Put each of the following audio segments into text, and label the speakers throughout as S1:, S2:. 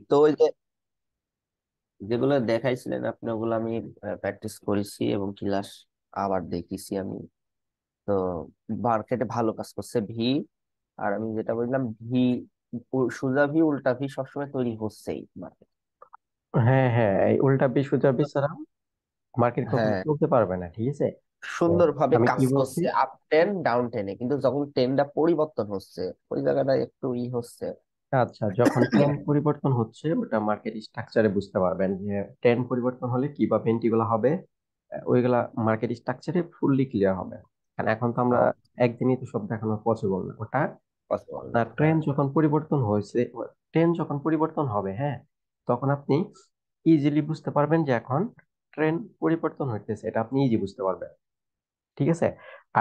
S1: তো ওই যে যেগুলো দেখাইছিলেন আপনি, ওগুলো আমি প্র্যাকটিস করেছি এবং ক্লাস আবার দেখেছি আমি। তো মার্কেটে ভালো কাজ করছে ভি। আর আমি যেটা বললাম ভি, সোজা ভি উল্টা ভি সবসময় তৈরি হচ্ছেই মার্কেট।
S2: হ্যাঁ হ্যাঁ, এই উল্টা বি সোজা বি ছাড়া মার্কেট কখনো
S1: হ্যাঁ,
S2: চলতে পারবে না, ঠিক আছে। তো
S1: সুন্দরভাবে
S2: আমি কি
S1: কাজ
S2: বলছি,
S1: করছে আপ টেন ডাউন টেনে, কিন্তু যখন টেনটা পরিবর্তন হচ্ছে ওই জায়গাটা একটু হচ্ছে।
S2: আচ্ছা যখন ট্রেন্ড পরিবর্তন হচ্ছে ওটা মার্কেট স্ট্রাকচারে বুঝতে পারবেন যে ট্রেন্ড পরিবর্তন হলে কিভাবে এন্ট্রিগুলো হবে। ওইগুলা মার্কেট স্ট্রাকচারে ফুললি ক্লিয়ার হবে। কারণ এখন তো আমরা একদিনই তো সব দেখানো পসিবল না ওটা।
S1: পসিবল না,
S2: আপনার
S1: হ্যাঁ।
S2: ট্রেন্ড যখন পরিবর্তন হয়েছে, ট্রেন্ড যখন পরিবর্তন হবে, হ্যাঁ, তখন আপনি ইজিলি বুঝতে পারবেন যে এখন ট্রেন্ড পরিবর্তন হইতেছে, এটা আপনি ইজি বুঝতে পারবেন, ঠিক আছে।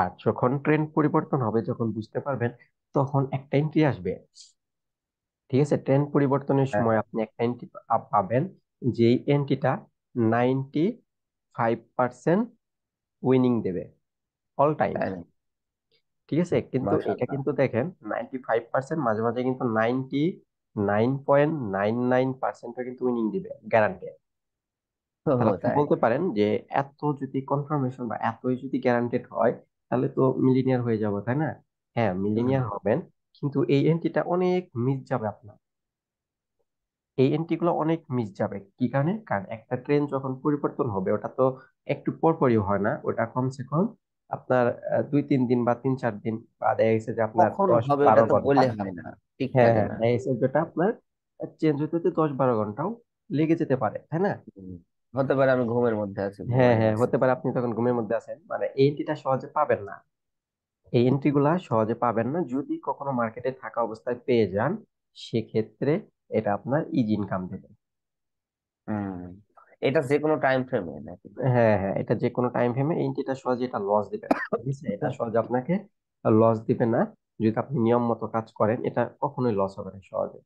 S2: আর যখন ট্রেন্ড পরিবর্তন হবে, যখন বুঝতে পারবেন, তখন একটা এন্ট্রি আসবে, ঠিক আছে। ট্রেন্ড পরিবর্তনের
S1: হ্যাঁ,
S2: সময় আপনি একটা এন্ট্রি পাবেন, যেই এন্ট্রিটা 95% উইনিং দেবে অল টাইম,
S1: হ্যাঁ,
S2: ঠিক আছে। কিন্তু এটা
S1: মাশাআল্লাহ।
S2: কিন্তু দেখেন 95%, মাঝে মাঝে কিন্তু 99.99% কিন্তু উইনিং দিবে গ্যারান্টি।
S1: ও
S2: তাহলে আপনি
S1: তাই।
S2: বলতে পারেন যে এত যদি কনফার্মেশন বা এতই যদি গ্যারান্টেড হয়, তাহলে তো মিলিনিয়ার হয়ে যাবো, তাই না? হ্যাঁ
S1: হুম।
S2: মিলিনিয়ার হবেন, কিন্তু এই এন্ট্রিটা অনেক মিস যাবে আপনার। এই এন্ট্রি গুলো অনেক মিস যাবে কি কারণে? কারণ একটা ট্রেন যখন পরিবর্তন হবে ওটা তো একটু পর পরই হয় না, ওটা কমসে কম আপনার 2-3 দিন বা 3-4 দিন, বা দেখা গেছে যে আপনার
S1: কখন
S2: দশ
S1: হবে
S2: বারো
S1: ওটা তো
S2: ঘন্টা
S1: বললে হয় না, ঠিক
S2: হ্যাঁ
S1: থাকে
S2: হ্যাঁ,
S1: না।
S2: দেখা গেছে যেটা আপনার চেঞ্জ হতে হতে 10-12 ঘন্টাও লেগে যেতে পারে, তাই না?
S1: হুম। হতে পারে আমি ঘুমের মধ্যে আছি,
S2: হ্যাঁ
S1: ঘুমায়
S2: হ্যাঁ,
S1: গেছি।
S2: হতে পারে আপনি তখন ঘুমের মধ্যে আছেন, মানে এই এন্ট্রিটা সহজে পাবেন না। এই এন্ট্রি গুলা সহজে পাবেন না, যদি কখনো মার্কেটে থাকা অবস্থায় পেয়ে যান, সেক্ষেত্রে এটা আপনার ইজি ইনকাম দেবে।
S1: হুম। এটা যে কোনো টাইম ফ্রেমে নাকি?
S2: হ্যাঁ হ্যাঁ, এটা যে কোনো টাইম ফ্রেমে এন্ট্রিটা সহজে এটা লস দিবে না, ঠিক আছে। এটা সহজে আপনাকে লস দিবে না, যদি আপনি নিয়ম মতো কাজ করেন এটা কখনোই লস হবে না সহজে।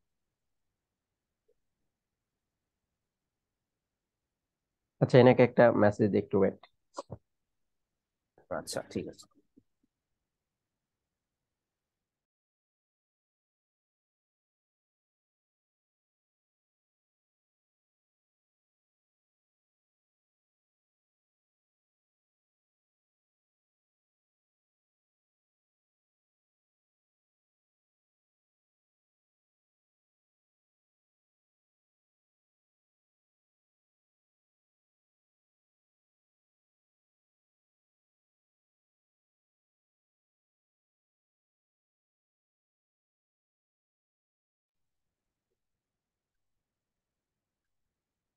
S2: আচ্ছা এনাকে একটা মেসেজ দিই, একটু ওয়েট।
S1: আচ্ছা, ঠিক আছে।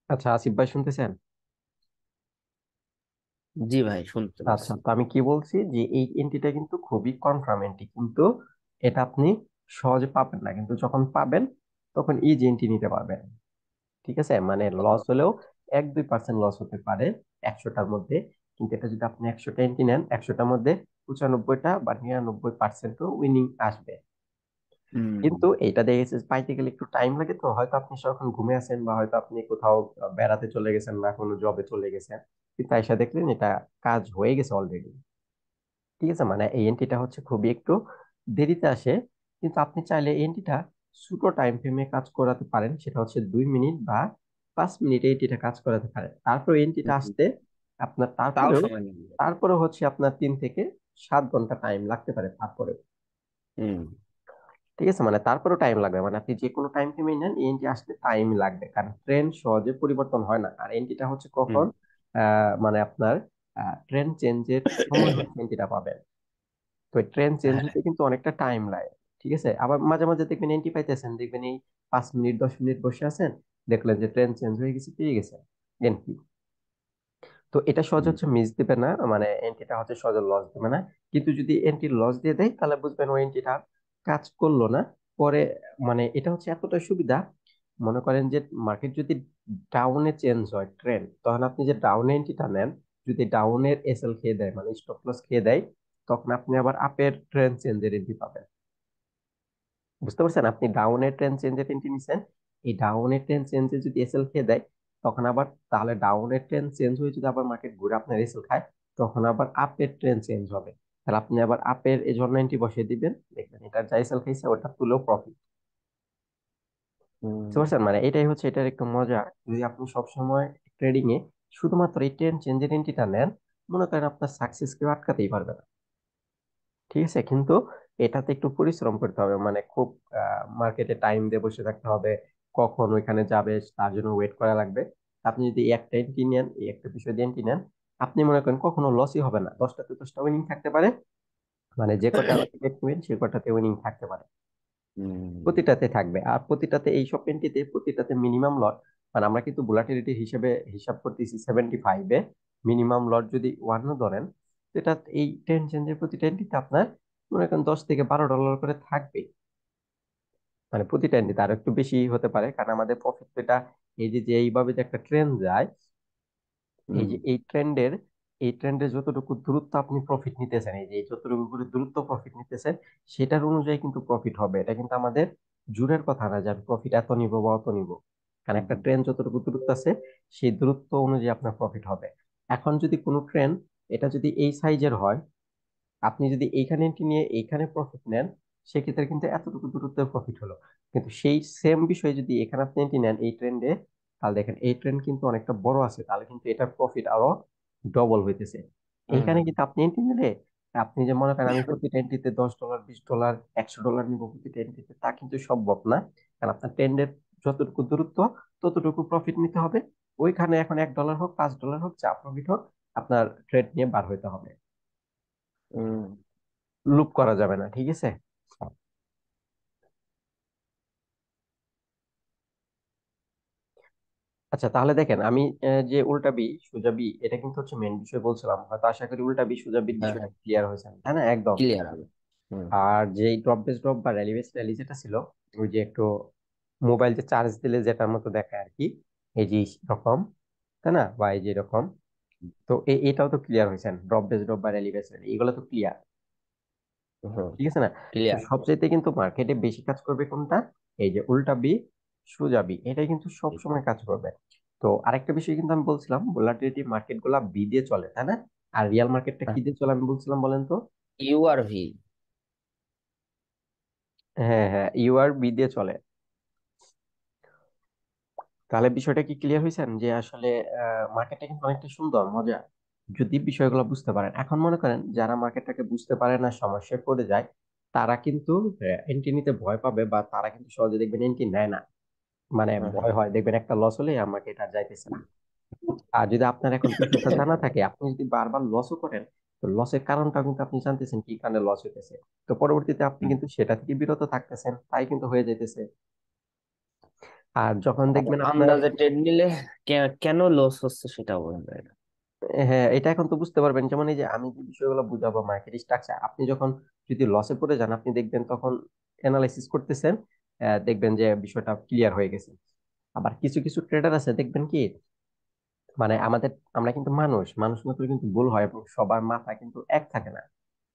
S2: আচ্ছা আসিফ ভাই শুনতেছেন?
S1: জি ভাই, শুনতে
S2: আচ্ছা,
S1: পাচ্ছি।
S2: তো আমি কি বলছি যে এই এন্ট্রিটা কিন্তু খুবই কনফার্ম এন্ট্রি, কিন্তু এটা আপনি সহজে পাবেন না, কিন্তু যখন পাবেন তখন ইজি এন্ট্রি নিতে পারবেন, ঠিক আছে। মানে লস হলেও 1-2% লস হতে পারে 100টার মধ্যে, কিন্তু এটা যদি আপনি 100টা এন্ট্রি নেন, 100টার মধ্যে 95টা বা 99% উইনিং আসবে।
S1: হুম।
S2: কিন্তু এটা দেখেছে পাইতে গেলে একটু টাইম লাগে, তো হয়তো আপনি যখন ঘুমে আছেন বা হয়তো আপনি কোথাও বেড়াতে চলে গেছেন বা কোনো জবে চলে গেছেন, কিন্তু এসে দেখলেন এটা কাজ হয়ে গেছে অলরেডি, ঠিক আছে। মানে এই এন্ট্রিটা হচ্ছে খুবই একটু দেরিতে আসে, কিন্তু আপনি চাইলে এই এন্ট্রিটা ছোট টাইম ফ্রেমে কাজ করাতে পারেন, সেটা হচ্ছে 2 মিনিট বা 5 মিনিটে এন্ট্রিটা কাজ করাতে পারেন। তারপর এন্ট্রিটা
S1: হুম।
S2: আসতে আপনার
S1: তাও
S2: তারপরেও
S1: সময় নেবে।
S2: তারপরে হচ্ছে আপনার 3 থেকে 7 ঘন্টা টাইম লাগতে পারে তারপরে,
S1: হুম।
S2: ঠিক আছে। মানে তারপরেও টাইম লাগবে, মানে আপনি যে কোনো টাইম ফ্রেমে নেন এন্ট্রি আসতে টাইম লাগবে, কারণ ট্রেন্ড সহজে পরিবর্তন হয় না। আর এন্ট্রিটা হচ্ছে
S1: হুম।
S2: কখন মানে আপনার ট্রেন্ড চেঞ্জের সময় হচ্ছে এন্ট্রিটা পাবেন। তো ট্রেন চেঞ্জ
S1: হ্যাঁ।
S2: হতে কিন্তু অনেকটা টাইম লাগে, ঠিক আছে। আবার মাঝে মাঝে দেখবেন এন্ট্রি পাইতেছেন, দেখবেন এই 5 মিনিট 10 মিনিট বসে আছেন, দেখলেন যে ট্রেন চেঞ্জ হয়ে গেছে, পেয়ে গেছে এন্ট্রি। তো এটা সহজে
S1: হুম।
S2: হচ্ছে মিস দিবে না, মানে এন্ট্রিটা হচ্ছে সহজে লস দিবে না। কিন্তু যদি এন্ট্রি লস দিয়ে দেয় তাহলে বুঝবেন ওই এন্ট্রিটা কাজ করলো না পরে। মানে এটা হচ্ছে এতটা সুবিধা, মনে করেন যে মার্কেট যদি ডাউনে চেঞ্জ হয় ট্রেন্ড, তখন আপনি যে ডাউনে এন্ট্রিটা নেন, যদি ডাউনের এসএল খেয়ে দেয় মানে স্টপ লস খেয়ে দেয়, তখন আপনি আবার আপের ট্রেন্ড চেঞ্জের এন্ট্রি পাবেন। বুঝতে পারছেন? আপনি ডাউনের ট্রেন চেঞ্জের এন্ট্রি নিছেন, এই ডাউনের ট্রেন চেঞ্জে যদি এসএল খেয়ে দেয়, তখন আবার তাহলে ডাউনের ট্রেন চেঞ্জ হয়ে যদি আবার মার্কেট ঘুরে আপনার এসএল খায়, তখন আবার আপের ট্রেন চেঞ্জ হবে, তাহলে আপনি আবার আপের এই জন্য এন্ট্রি বসিয়ে দিবেন, দেখবেন এটা যা এসএল খাইছে ওটা তুলেও প্রফিট।
S1: হুম।
S2: বুঝতে পারছেন? মানে এটাই হচ্ছে এটার একটু মজা। যদি আপনি সবসময় ট্রেডিং এ শুধুমাত্র এই ট্রেন্ড চেঞ্জের এন্ট্রিটা নেন, মনে করেন আপনার সাকসেস কেউ আটকাতেই পারবে না। ঠিক আছে, কিন্তু এটাতে একটু পরিশ্রম করতে হবে, মানে খুব মার্কেটে টাইম দিয়ে বসে থাকতে হবে, কখন ওইখানে যাবে তার জন্য ওয়েট করা লাগবে। আপনি যদি এই একটা এন্ট্রি নেন, এই একটা বিষয় দিয়ে এন্ট্রি নেন, আপনি মনে করেন কখনো লসই হবে না, 10টা 10টা উইনিং থাকতে পারে, মানে যে কটা টিকেট নেবেন সে কটাতে উইনিং থাকতে পারে,
S1: হুম।
S2: প্রতিটাতে থাকবে। আর প্রতিটাতে এই সব এন্ট্রিতে প্রতিটাতে মিনিমাম লট, মানে আমরা কিন্তু ভোলাটিলিটি হিসেবে হিসাব করতেছি 75-এ, মিনিমাম লট যদি ওয়ানও ধরেন, তো এটা এই টেন চেঞ্জের প্রতিটা এন্ট্রিতে আপনার মনে করেন $10 থেকে $12 করে থাকবে। মানে প্রতিটা এন্ট্রিতে আরো একটু বেশি হতে পারে, কারণ আমাদের প্রফিট এটা এই যে যে এইভাবে যে একটা ট্রেন্ড যায়, এই
S1: হুম।
S2: যে এই ট্রেন্ডে যতটুকু দূরত্ব আপনি প্রফিট নিতেছেন, এই যে যতটুকু করে দূরত্ব প্রফিট নিতেছেন, সেটার অনুযায়ী কিন্তু প্রফিট হবে। এটা কিন্তু আমাদের জোরের কথা না যে আমি প্রফিট এত নিব বা অত নিব, কারণ একটা ট্রেন যতটুকু দূরত্ব আছে সেই দূরত্ব অনুযায়ী আপনার প্রফিট হবে। এখন যদি কোনো ট্রেন এটা যদি এই সাইজের হয়, আপনি যদি এইখানে এন্ট্রি নিয়ে এইখানে প্রফিট নেন, সেক্ষেত্রে কিন্তু এতটুকু দূরত্বের প্রফিট হলো। কিন্তু সেই সেম বিষয় যদি এখানে আপনি এন্ট্রি নেন এই ট্রেন্ডে, তাহলে দেখেন এই ট্রেন্ড কিন্তু অনেকটা বড় আছে, তাহলে কিন্তু এটার প্রফিট আরো ডবল হইতেছে। এইখানে
S1: হুম।
S2: কিন্তু আপনি এন্ট্রি নিলে, আপনি যে মনে করেন আমি প্রতিটা এন্ট্রিতে $10 $20 $100 নিব প্রতিটা এন্ট্রিতে, তা কিন্তু সম্ভব না। কারণ আপনার ট্রেন্ডের যতটুকু দূরত্ব ততটুকু প্রফিট নিতে হবে। ওইখানে এখন $1 হোক $5 হোক যা প্রফিট হোক, আপনার ট্রেড নিয়ে বার হইতে হবে,
S1: হুম।
S2: লুপ করা যাবে না। ঠিক আছে। আচ্ছা তাহলে দেখেন আমি যে উল্টা বি সোজা বি, এটা কিন্তু হচ্ছে মেন বিষয় বলছিলাম, হয়তো আশা করি উল্টা বি সোজা বির
S1: হ্যাঁ,
S2: বিষয়টা
S1: হ্যাঁ,
S2: ক্লিয়ার হয়েছে, তাই না? একদম।
S1: ক্লিয়ার হবে। হুম।
S2: আর যে ড্রপ বেস ড্রপ বা র্যালি বেস র্যালি যেটা ছিল, ওই যে একটু মোবাইল যে চার্জ দিলে যেটার মতো দেখায় আর কি, এই যে রকম, তাই না? বা এই যে এরকম, তো এটাও তো ক্লিয়ার হয়েছেন, ড্রপ বেস ড্রপ বা র্যালি বেস র্যালি এগুলো তো ক্লিয়ার।
S1: হুম।
S2: ঠিক আছে না? তো
S1: ক্লিয়ার।
S2: সবচাইতে কিন্তু মার্কেটে বেশি কাজ করবে কোনটা? এই যে উল্টা বি সোজা বি, এটাই কিন্তু সব সময় কাজ করবে। তো আরেকটা বিষয় কিন্তু আমি বলছিলাম, ভোলাটিলিটি মার্কেট গুলা বি দিয়ে চলে, তাই না? আর রিয়াল মার্কেটটা কি দিয়ে চলে আমি বলছিলাম বলেন তো?
S1: U R V.
S2: হ্যাঁ হ্যাঁ, ইউআর বি দিয়ে চলে। তাহলে বিষয়টা কি ক্লিয়ার হয়েছেন যে আসলে মার্কেটটা কিন্তু অনেকটা সুন্দর মজা, যদি বিষয়গুলো বুঝতে পারেন। এখন মনে করেন যারা মার্কেটটাকে বুঝতে পারে না, সমস্যায় পড়ে যায়, তারা কিন্তু এন্ট্রি নিতে ভয় পাবে, বা তারা কিন্তু সহজে দেখবেন এন্ট্রি নেয় না, মানে
S1: হ্যাঁ, হ্যাঁ।
S2: ভয় হয়, দেখবেন একটা লস হলে আমাকে এটা আর যাইতেছে না। আর যদি আপনার এখন বিষয়টা জানা থাকে, আপনি যদি বারবার লসও করেন, তো লসের কারণটা কিন্তু আপনি জানতেছেন কি কারণে লস হইতেছে, তো পরবর্তীতে আপনি
S1: হুম।
S2: কিন্তু সেটা থেকে বিরত থাকতেছেন, তাই কিন্তু হয়ে যাইতেছে। আর যখন
S1: আর
S2: দেখবেন আপনার,
S1: আন্দাজে ট্রেড নিলে কেন লস হচ্ছে সেটা বোঝা যায় না।
S2: হ্যাঁ এটা এখন তো বুঝতে পারবেন, যেমন এই যে আমি যে বিষয়গুলো বুঝাবো মার্কেট স্ট্রাকচার, আপনি যখন যদি লসে পড়ে যান, আপনি দেখবেন তখন অ্যানালাইসিস করতেছেন, দেখবেন যে বিষয়টা ক্লিয়ার হয়ে গেছে। আবার কিছু কিছু ট্রেডার আছে দেখবেন কি, মানে আমরা কিন্তু মানুষ মানুষ মাত্র কিন্তু ভুল হয়, এবং সবার মাথা কিন্তু এক থাকে না।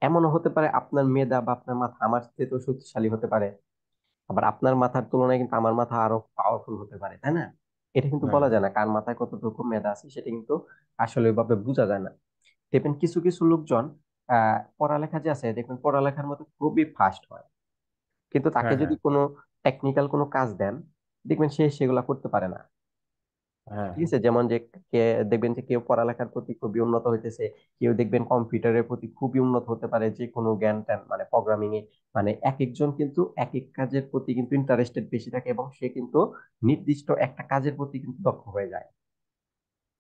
S2: এমনও হতে পারে আপনার মেধা বা আপনার মাথা আমার চেয়ে শক্তিশালী হতে পারে, আবার আপনার মাথার তুলনায় কিন্তু আমার মাথা আরো পাওয়ারফুল হতে পারে, তাই না? এটা কিন্তু
S1: হ্যাঁ,
S2: বলা
S1: হ্যাঁ।
S2: যায় না কার মাথায় কতটুকু মেধা আছে, সেটা কিন্তু আসলে ওইভাবে বোঝা যায় না। দেখবেন কিছু কিছু লোকজন পড়ালেখা যে আছে, দেখবেন পড়ালেখার মধ্যে খুবই ফাস্ট হয়, কিন্তু তাকে
S1: হ্যাঁ,
S2: যদি
S1: হ্যাঁ।
S2: কোনো টেকনিক্যাল কোনো কাজ দেন, দেখবেন সে সেগুলা করতে পারে না।
S1: হ্যাঁ,
S2: ঠিক আছে, যেমন যে কে দেখবেন যে কেউ পড়ালেখার প্রতি খুবই উন্নত হইতেছে, কেউ দেখবেন কম্পিউটারের প্রতি খুবই উন্নত হতে পারে, যে কোনো জ্ঞান ট্যান মানে প্রোগ্রামিং এ, মানে এক একজন কিন্তু এক এক কাজের প্রতি কিন্তু ইন্টারেস্টেড বেশি থাকে, এবং সে কিন্তু নির্দিষ্ট একটা কাজের প্রতি কিন্তু দক্ষ হয়ে যায়।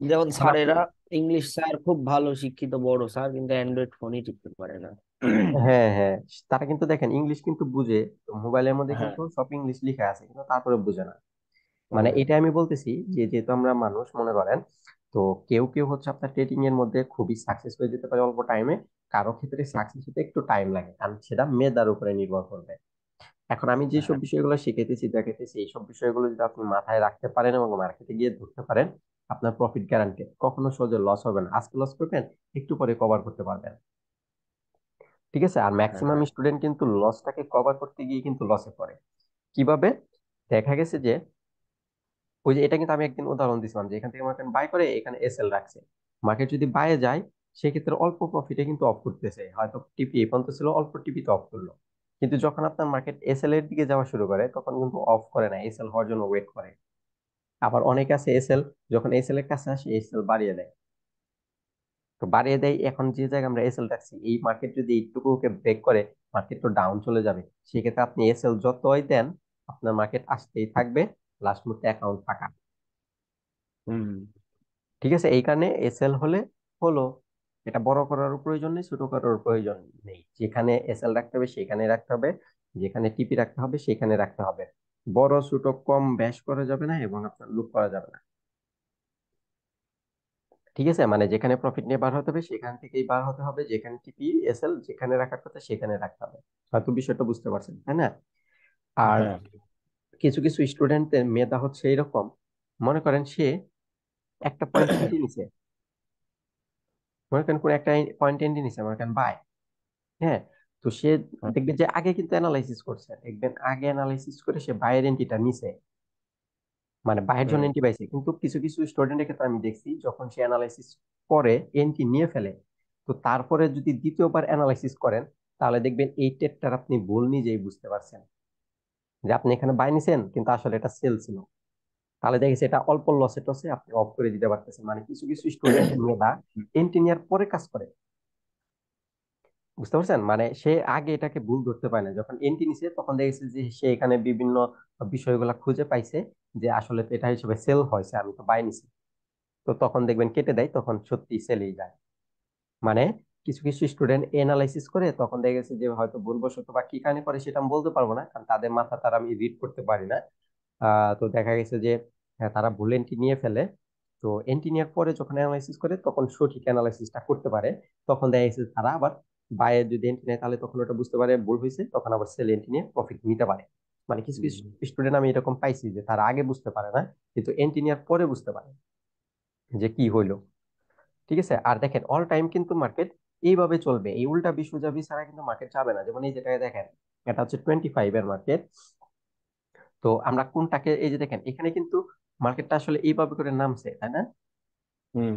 S1: যেমন
S2: এখন আপনি,
S1: স্যারেরা, ইংলিশ স্যার খুব ভালো শিক্ষিত বড় স্যার, কিন্তু অ্যান্ড্রয়েড ফোনই টিপতে পারে না।
S2: হ্যাঁ হ্যাঁ, তারা কিন্তু দেখেন ইংলিশ কিন্তু বুঝে, মোবাইলের মধ্যে
S1: হ্যাঁ।
S2: কিন্তু সব ইংলিশ লিখা আছে, কিন্তু তারপরে বুঝে না। মানে
S1: হুম।
S2: এটা আমি বলতেছি যে যেহেতু আমরা মানুষ মনে করেন, তো কেউ কেউ হচ্ছে আপনার ট্রেডিং এর মধ্যে খুবই সাকসেস হয়ে যেতে পারে অল্প টাইমে, কারো ক্ষেত্রে সাকসেস হতে একটু টাইম লাগে, কারণ সেটা মেধার উপরে নির্ভর করবে। এখন আমি যেসব
S1: হ্যাঁ,
S2: বিষয়গুলো শিখাইতেছি দেখাইতেছি, এইসব বিষয়গুলো যদি আপনি মাথায় রাখতে পারেন এবং মার্কেটে গিয়ে ধরতে পারেন, আপনার প্রফিট গ্যারান্টি, কখনো সহজে লস হবে না। আজকে লস করবেন, একটু পরে কভার করতে পারবেন। ঠিক আছে। আর
S1: হ্যাঁ,
S2: ম্যাক্সিমাম
S1: হ্যাঁ।
S2: স্টুডেন্ট কিন্তু লসটাকে কভার করতে গিয়ে কিন্তু লসে পড়ে। কিভাবে? দেখা গেছে যে ওই যে এটা কিন্তু আমি একদিন উদাহরণ দিছিলাম, যে এখান থেকে মার্কেট বাই করে এখানে এসএল রাখছে, মার্কেট যদি বাইরে যায়, সেক্ষেত্রে অল্প প্রফিটে কিন্তু অফ করতেছে, হয়তো টিপি এই পর্যন্ত ছিল, অল্প টিপিতে অফ করলো। কিন্তু যখন আপনার মার্কেট এসএল এর দিকে যাওয়া শুরু করে তখন কিন্তু অফ করে না, এসএল হওয়ার জন্য ওয়েট করে। আবার অনেকে আছে এসএল, যখন এসএল এর কাছে আসে এসএল বাড়িয়ে দেয়। তো বাড়িয়ে দেয়, এখন যে জায়গায় আমরা এসএল রাখছি এই মার্কেট যদি এইটুকুকে ব্রেক করে মার্কেট তো ডাউন চলে যাবে। সেক্ষেত্রে আপনি এসএল যতই দেন আপনার মার্কেট আসতেই থাকবে, লাস্ট মুহূর্তে অ্যাকাউন্ট ফাঁকা।
S1: হুম।
S2: ঠিক আছে, এই কারণে এসএল হলে হলো, এটা বড় করার প্রয়োজন নেই, ছোট করার প্রয়োজন নেই। যেখানে এসএল রাখতে হবে সেখানে রাখতে হবে, যেখানে টিপি রাখতে হবে সেখানে রাখতে হবে। বড় ছোট কম বেশ করা যাবে না এবং আপনার লুপ করা যাবে না। ঠিক আছে, মানে যেখানে প্রফিট নিয়ে বার হতে হবে সেখান থেকেই বার হতে হবে, যেখানে টিপি এসএল যেখানে রাখার কথা সেখানে রাখতে হবে। হয়তো বিষয়টা বুঝতে পারছেন, তাই না? আর
S1: হ্যাঁ।
S2: কিছু কিছু স্টুডেন্টের মেধা হচ্ছে এরকম, মনে করেন সে একটা পয়েন্ট এন্ট্রি নিছে, মনে করেন কোন একটা পয়েন্ট এন্ট্রি নিছে, মনে করেন বাই। হ্যাঁ, তো সে
S1: হ্যাঁ।
S2: দেখবেন যে আগে কিন্তু অ্যানালাইসিস করছে, দেখবেন আগে অ্যানালাইসিস করে সে বাইরের এন্ট্রিটা নিছে, মানে বাইরের জন্য
S1: হুম।
S2: এন্ট্রি পাইছে। কিন্তু কিছু কিছু স্টুডেন্টের ক্ষেত্রে আমি দেখছি যখন সে অ্যানালাইসিস করে এন্ট্রি নিয়ে ফেলে, তো তারপরে যদি দ্বিতীয়বার অ্যানালাইসিস করেন তাহলে দেখবেন এই টেটটার আপনি ভুল নিজেই বুঝতে পারছেন, যে আপনি এখানে বাই নিছেন কিন্তু আসলে এটা সেল ছিল। তাহলে দেখেছি এটা অল্প লসে টসে আপনি অফ করে দিতে পারতেছেন। মানে কিছু কিছু স্টুডেন্টের মেধা এন্ট্রি নেওয়ার পরে কাজ করে, বুঝতে পারছেন? মানে সে আগে এটাকে ভুল ধরতে পারে না, যখন এন্ট্রি নিছে তখন দেখেছে যে সে এখানে বিভিন্ন বিষয়গুলো খুঁজে পাইছে যে আসলে তো এটা হিসেবে সেল হয়েছে, আমি তো বাই নিছি। তো তখন দেখবেন কেটে দেয়, তখন সত্যি সেলেই যায়। মানে কিছু কিছু স্টুডেন্ট এনালাইসিস করে তখন দেখা গেছে যে হয়তো ভুলবশত বা কি কারণে করে সেটা আমি বলতে পারবো না, কারণ তাদের মাথা তারা আমি রিড করতে পারি না। তো দেখা গেছে যে হ্যাঁ, তারা ভুল এন্ট্রি নিয়ে ফেলে। তো এন্ট্রি নেওয়ার পরে যখন অ্যানালাইসিস করে তখন সঠিক অ্যানালাইসিসটা করতে পারে, তখন দেখা গেছে তারা আবার বাইরে যদি এন্ট্রি নেয় তাহলে তখন ওটা বুঝতে পারে ভুল হয়েছে, তখন আবার সেল এন্ট্রি নিয়ে প্রফিট নিতে পারে। মানে কিছু কিছু
S1: হুম।
S2: স্টুডেন্ট আমি এরকম পাইছি যে তারা আগে বুঝতে পারে না কিন্তু এন্ট্রি নেওয়ার পরে বুঝতে পারে যে কি হইলো। ঠিক আছে, আর দেখেন অল টাইম কিন্তু মার্কেট এইভাবে চলবে, এই উল্টা বিশ্বজাবি ছাড়া কিন্তু মার্কেট যাবে না। যেমন এই যেটাকে দেখেন, এটা হচ্ছে 25 এর মার্কেট। তো আমরা কোনটাকে, এই যে দেখেন এখানে কিন্তু মার্কেটটা আসলে এইভাবে করে নামছে, তাই না?
S1: হুম।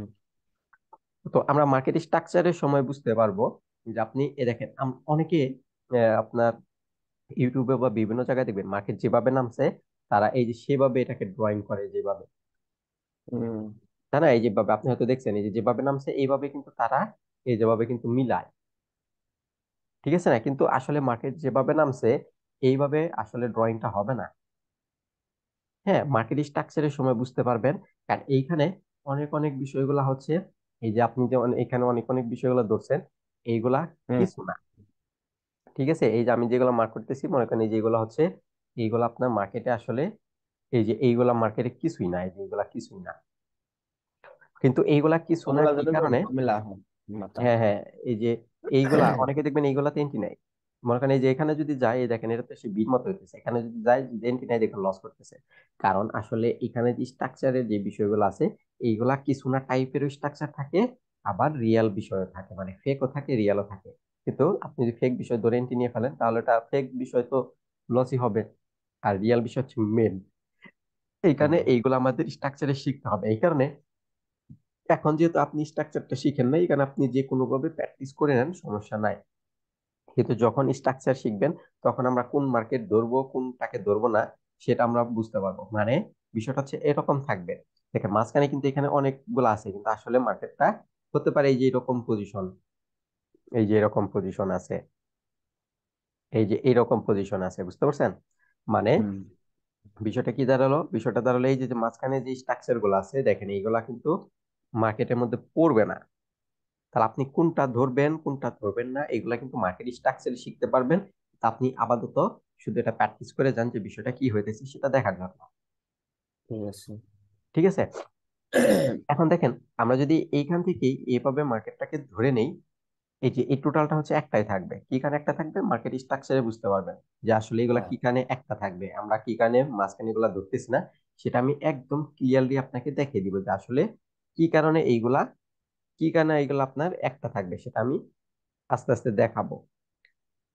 S2: তো আমরা মার্কেট স্ট্রাকচারের সময় বুঝতে পারবো যে আপনি এ দেখেন অনেকে আপনার ইউটিউবে বা বিভিন্ন জায়গায় দেখবেন মার্কেট যেভাবে নামছে তারা এই যে সেভাবে এটাকে ড্রয়িং করে যেভাবে,
S1: হুম।
S2: তাই না? এই যেভাবে আপনি হয়তো দেখছেন এই যে যেভাবে নামছে এইভাবে কিন্তু তারা এই যেভাবে কিন্তু মিলায়। ঠিক আছে না, কিন্তু আসলে মার্কেট যেভাবে নামছে এইভাবে আসলে ড্রয়িংটা হবে না। হ্যাঁ, মার্কেট স্ট্রাকচারের সময় বুঝতে পারবেন। কারণ এইখানে অনেক অনেক বিষয়গুলো হচ্ছে, এই যে আপনি যেমন এখানে অনেক অনেক বিষয়গুলো ধরছেন, এইগুলা
S1: হুম।
S2: কিছু না। ঠিক আছে, এই যে আমি যেগুলো মার্ক করতেছি মনে করেন এই যে এগুলো হচ্ছে, এইগুলো আপনার মার্কেটে আসলে এই যে এইগুলা মার্কেটে কিছুই না, এই যে এইগুলা কিছুই না। কিন্তু এইগুলা কিছু না
S1: ওগুলা
S2: কি
S1: যদি তো
S2: কারণে,
S1: ঝামেলা হয় মাথা।
S2: হ্যাঁ হ্যাঁ, এই যে এইগুলা অনেকে দেখবেন এইগুলাতে এন্ট্রি নাই। মনে করেন এই যে এখানে যদি যায়, এই দেখেন এটা তো সে বিট মতো হইতেছে, এখানে যদি যায় এন্ট্রি নাই দেখেন লস করতেছে। কারণ আসলে এখানে যে স্ট্রাকচারের যে বিষয়গুলো আছে এইগুলা কিছু না টাইপের স্ট্রাকচার থাকে, আবার রিয়েল বিষয় থাকে, মানে ফেকও থাকে রিয়েলও থাকে। কিন্তু আপনি যদি ফেক বিষয় ধরে এন্ট্রি নিয়ে ফেলেন তাহলে এটা ফেক বিষয় তো লসই হবে, আর রিয়েল বিষয় হচ্ছে মেন। এই কারণে
S1: হুম।
S2: এইগুলো আমাদের স্ট্রাকচারে শিখতে হবে। এই কারণে এখন যেহেতু আপনি স্ট্রাকচারটা শিখেন না, এই কারণে আপনি যে কোনো ভাবে প্র্যাকটিস করে নেন সমস্যা নাই। কিন্তু যখন স্ট্রাকচার শিখবেন তখন আমরা কোন মার্কেট ধরবো কোনটাকে ধরবো না সেটা আমরা বুঝতে পারবো। মানে বিষয়টা হচ্ছে এরকম থাকবে, দেখেন মাঝখানে কিন্তু এখানে অনেকগুলো আছে কিন্তু আসলে মার্কেটটা হতে পারে এই যে এরকম পজিশন, এই যে এরকম পজিশন আছে, এই যে এরকম পজিশন আছে, বুঝতে পারছেন? মানে
S1: হুম।
S2: বিষয়টা কি দাঁড়ালো, বিষয়টা দাঁড়ালো এই যে যে মাঝখানে যে স্ট্রাকচার গুলো আছে দেখেন এইগুলা কিন্তু মার্কেটের মধ্যে পড়বে না। তাহলে আপনি কোনটা ধরবেন কোনটা ধরবেন না এগুলা কিন্তু মার্কেট স্ট্রাকচারে শিখতে পারবেন। তা আপনি আপাতত শুধু এটা প্র্যাকটিস করে যান যে বিষয়টা কি হইতেছে সেটা দেখার জন্য।
S1: ঠিক আছে।
S2: ঠিক আছে, এখন দেখেন আমরা যদি এইখান থেকেই এইভাবে মার্কেটটাকে ধরে নেই, এই যে এই টোটালটা হচ্ছে একটাই থাকবে, কি কারণে একটা থাকবে মার্কেট স্ট্রাকচারে বুঝতে পারবেন যে আসলে এগুলা
S1: হ্যাঁ।
S2: কি কারণে একটা থাকবে, আমরা কি কারণে মাঝখানে এগুলা ধরতেছি না। সেটা আমি একদম ক্লিয়ারলি আপনাকে দেখিয়ে দিব যে আসলে কি কারণে এইগুলা, কি কারণে এইগুলা আপনার একটা থাকবে সেটা আমি আস্তে আস্তে দেখাবো।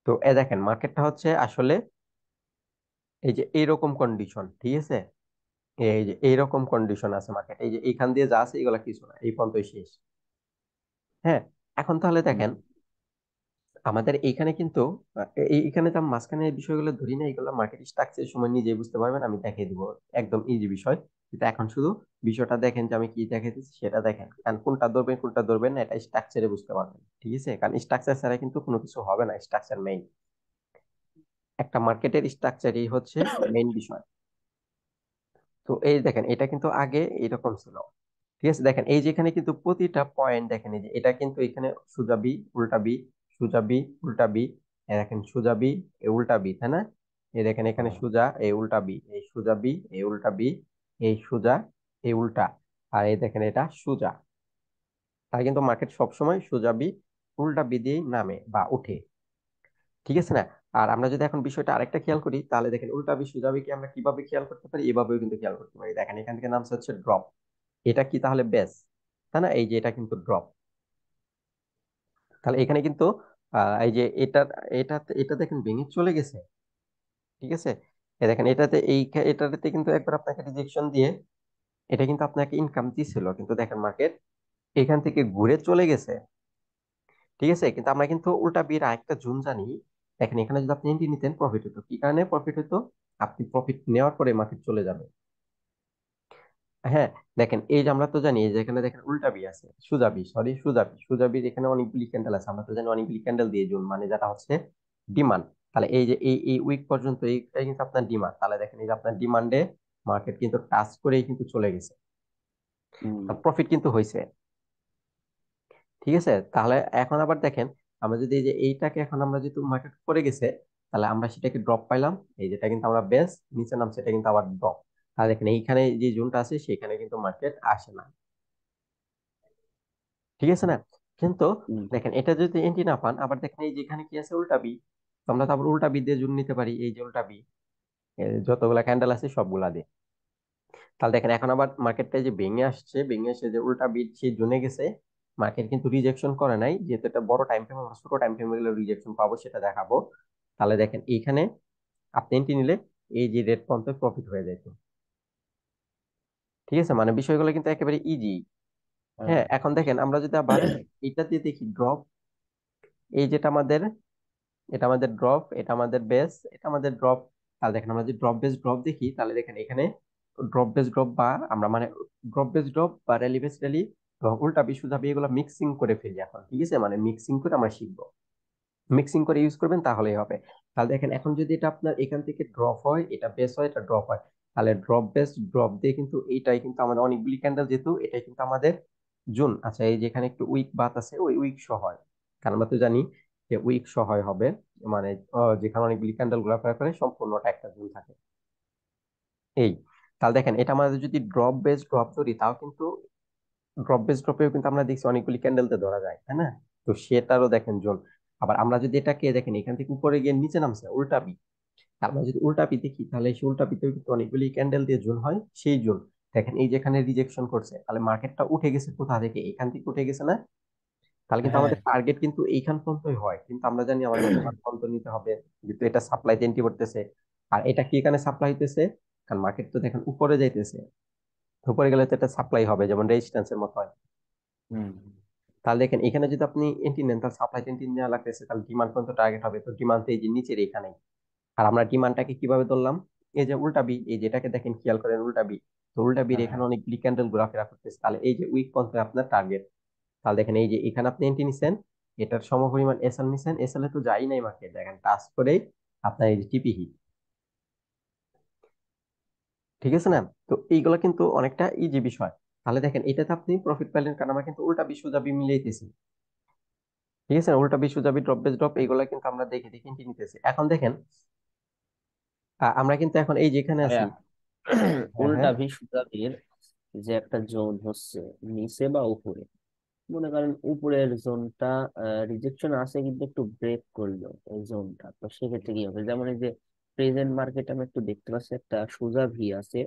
S2: তো এ দেখেন মার্কেটটা হচ্ছে আসলে এই যে এইরকম কন্ডিশন, ঠিক আছে? এই যে এইরকম কন্ডিশন আছে মার্কেট, এই যে এইখান দিয়ে যা আছে এগুলা কিছু না, এই পর্যন্তই শেষ। হ্যাঁ, এখন তাহলে
S1: হুম।
S2: দেখেন আমাদের এইখানে কিন্তু এইখানে তো আমি মাঝখানে এই বিষয়গুলো ধরি না, এগুলো মার্কেট স্ট্রাকচারের সময় নিজেই বুঝতে পারবেন, আমি দেখিয়ে দিব। একদম ইজি বিষয়। কিন্তু এখন শুধু বিষয়টা দেখেন যে আমি কি দেখাইতেছি সেটা দেখেন, কারণ কোনটা ধরবেন কোনটা ধরবেন না এটা স্ট্রাকচারে বুঝতে পারবেন। ঠিক আছে, কারণ স্ট্রাকচার ছাড়া কিন্তু কোনো কিছু হবে না, স্ট্রাকচার মেইন। একটা মার্কেটের স্ট্রাকচারই হচ্ছে মেইন বিষয়। তো এই দেখেন এটা কিন্তু আগে এরকম ছিল। ঠিক আছে, দেখেন এই যে এখানে কিন্তু প্রতিটা পয়েন্ট দেখেন, এই যে এটা কিন্তু এখানে সোজা বি উল্টা বি, সোজা বি উল্টা বি, দেখেন সোজা বি এ উল্টা বি, তাই না? এই দেখেন এখানে
S1: হ্যাঁ।
S2: সোজা এই উল্টা বি, এই সোজা বি এই উল্টা বি, এই সোজা এই উল্টা, আর এই দেখেন এটা সোজা। তাই কিন্তু মার্কেট সবসময় সোজা বি উল্টা বি দিয়েই নামে বা ওঠে। ঠিক আছে না? আর আমরা যদি এখন বিষয়টা আরেকটা খেয়াল করি, তাহলে দেখেন উল্টা বি সোজা বি কি আমরা কিভাবে খেয়াল করতে পারি, এভাবেও কিন্তু খেয়াল করতে পারি। দেখেন এখান থেকে নামছে হচ্ছে ড্রপ, এটা কি তাহলে বেস, তাই না? এই যে এটা কিন্তু ড্রপ। তাহলে এখানে কিন্তু এই যে এটা এটা এটা দেখেন ভেঙে চলে গেছে। ঠিক আছে, এই দেখেন এটাতে এটাতে কিন্তু একবার আপনাকে রিজেকশন দিয়ে এটা কিন্তু আপনাকে ইনকাম দিছিল, কিন্তু দেখেন মার্কেট এখান থেকে ঘুরে চলে গেছে। ঠিক আছে, কিন্তু আমরা কিন্তু উল্টা বিয়ের আরেকটা জোন জানি। দেখেন এখানে যদি আপনি এন্ট্রি নিতেন প্রফিট হতো, কি কারণে প্রফিট হতো? আপনি প্রফিট নেওয়ার পরে মার্কেট চলে যাবে। হ্যাঁ, দেখেন এই যে আমরা তো জানি এই যে এখানে দেখেন উল্টা বি আছে, সুজাবি সরি সুজাবি সুজাবির এখানে অনেকগুলি ক্যান্ডেল আছে, আমরা তো জানি অনেকগুলি ক্যান্ডেল দিয়ে জুন মানে যেটা হচ্ছে ডিমান্ড। তাহলে এই যে এই উইক পর্যন্ত এইটাই কিন্তু আপনার ডিমান্ড। তাহলে দেখেন এই যে আপনার ডিমান্ডে মার্কেট কিন্তু টাচ করেই কিন্তু চলে গেছে,
S1: হুম।
S2: প্রফিট কিন্তু হয়েছে। ঠিক আছে, তাহলে এখন আবার দেখেন আমরা যদি এই যে এইটাকে এখন আমরা যেহেতু মার্কেট করে গেছে, তাহলে আমরা সেটাকে ড্রপ পাইলাম, এই যেটা কিন্তু আমরা বেস নিচে নাম সেটা কিন্তু আবার ড্রপ। তাহলে দেখেন এইখানে যে জোনটা আছে সেখানে কিন্তু মার্কেট আসে না। ঠিক আছে না? কিন্তু
S1: হুম।
S2: দেখেন এটা যদি এন্ট্রি না পান, আবার দেখেন এই যেখানে কি আছে উল্টা বি, তো আমরা তো আবার উল্টা বি দিয়ে জোন নিতে পারি, এই যে উল্টা বি যতগুলা ক্যান্ডেল আছে সবগুলা দিয়ে। তাহলে দেখেন এখন আবার মার্কেটটা যে ভেঙে আসছে, ভেঙে এসে যে উল্টা বি সেই জোনে গেছে, মার্কেট কিন্তু রিজেকশন করে নাই, যেহেতু এটা বড় টাইম ফ্রেম, আমরা ছোট টাইম ফ্রেম গুলো রিজেকশন পাবো সেটা দেখাবো। তাহলে দেখেন এইখানে আপনি এন্ট্রি নিলে এই যে রেট পর্যন্ত প্রফিট হয়ে যেত। ঠিক আছে, মানে বিষয়গুলো কিন্তু একেবারে ইজি।
S1: হ্যাঁ।
S2: হ্যাঁ, এখন দেখেন আমরা যদি আবার এটা দিয়ে দেখি ড্রপ, এই যেটা আমাদের, এটা আমাদের ড্রপ, এটা আমাদের বেস, এটা আমাদের ড্রপ। তাহলে দেখেন আমরা যদি ড্রপ বেস ড্রপ দেখি, তাহলে দেখেন এখানে ড্রপ বেস ড্রপ বা আমরা মানে ড্রপ বেস ড্রপ বা র্যালি বেস র্যালি, উল্টা বিশ সুঝাবি এগুলো মিক্সিং করে ফেলি এখন। ঠিক আছে, মানে মিক্সিং করে আমরা শিখবো, মিক্সিং করে ইউজ করবেন তাহলেই হবে। তাহলে দেখেন এখন যদি এটা আপনার এখান থেকে ড্রপ হয়, এটা বেস হয়, এটা ড্রপ হয়, তাহলে ড্রপ বেস ড্রপ দিয়ে কিন্তু এইটাই কিন্তু আমাদের অনেকগুলি ক্যান্ডেল, যেহেতু এটাই কিন্তু আমাদের জোন। আচ্ছা, এই যেখানে একটু উইক বাত আছে ওই উইক সহ হয়, কারণ আমরা তো জানি যে উইক সহায় হবে, মানে যেখানে অনেকগুলি ক্যান্ডেল ঘোরাফেরা করে সম্পূর্ণটা একটা জোন থাকে। এই, তাহলে দেখেন এটা আমাদের যদি ড্রপ বেস ড্রপ ধরি, তাও কিন্তু ড্রপ বেস ড্রপেও কিন্তু আমরা দেখছি অনেকগুলি ক্যান্ডেলতে ধরা যায়, তাই না? তো সেটারও দেখেন জোন। আবার আমরা যদি এটাকে দেখেন এখান থেকে উপরে গিয়ে নিচে নামছে উল্টা বি, আমরা যদি উল্টা পি দেখি, তাহলে সেই উল্টা পিতেও কিন্তু অনেকগুলি ক্যান্ডেল দিয়ে জোন হয়, সেই জোন। দেখেন এই যেখানে রিজেকশন করছে, তাহলে মার্কেটটা উঠে গেছে কোথা থেকে, এখান থেকে উঠে গেছে না? তাহলে কিন্তু
S1: হ্যাঁ।
S2: আমাদের টার্গেট কিন্তু এইখান পর্যন্তই হয়, কিন্তু আমরা জানি আমাদের ডিমান্ড পর্যন্ত নিতে হবে, যেহেতু এটা সাপ্লাই এন্ট্রি করতেছে। আর এটা কি এখানে সাপ্লাই হইতেছে, কারণ মার্কেট তো দেখেন উপরে যাইতেছে, উপরে গেলে তো এটা সাপ্লাই হবে, যেমন রেজিস্ট্যান্সের মতো হয়।
S1: হুম।
S2: তাহলে দেখেন এখানে যদি আপনি এন্ট্রি নেন, তাহলে সাপ্লাই এন্ট্রি নেওয়া লাগতেছে, তাহলে ডিমান্ড পর্যন্ত টার্গেট হবে, তো ডিমান্ড এই যে নিচের এখানে। আর আমরা ডিমান্ডটাকে কিভাবে ধরলাম, এই যে উল্টা বি, এই যেটাকে দেখেন খেয়াল করেন উল্টা বি, তো উল্টা বির
S1: হ্যাঁ।
S2: এখানে অনেকগুলি ক্যান্ডেল ঘোরাফেরা করতেছে, তাহলে এই যে উইক পয়েন্ট আপনার টার্গেট। তাহলে দেখেন এই যে এখানে আপনি এন্ট্রি নিছেন, এটার সমপরিমাণ এসএল নিছেন, এসএল এ তো যাই নাই মার্কেট, দেখেন টাচ করেই আপনার এই যে টিপি হিট। ঠিক আছে না? তো এইগুলা কিন্তু অনেকটা ইজি বিষয়। তাহলে দেখেন এটাতে আপনি প্রফিট পেলেন, কারণ আমরা কিন্তু উল্টা বিশ্ব দাবি মিলাইতেছি। ঠিক আছে, উল্টা বিশ্ব দাবি ড্রপ বেস ড্রপ এইগুলা কিন্তু আমরা দেখে দেখে এন্ট্রি নিতেছি। এখন দেখেন আমরা কিন্তু এখন এই যেখানে আছি।
S1: ভাইয়া,
S2: হ্যাঁ
S1: উল্টা
S2: হ্যাঁ।
S1: ভি সুতাবির যে একটা জোন হচ্ছে নিচে বা উপরে, মনে করেন উপরের জোনটা রিজেকশন আছে কিন্তু একটু ব্রেক করলো এই জোনটা, তো সেক্ষেত্রে কি হবে? যেমন এই যে প্রেজেন্ট মার্কেট আমি একটু দেখতে পাচ্ছি একটা সোজা ভি আছে,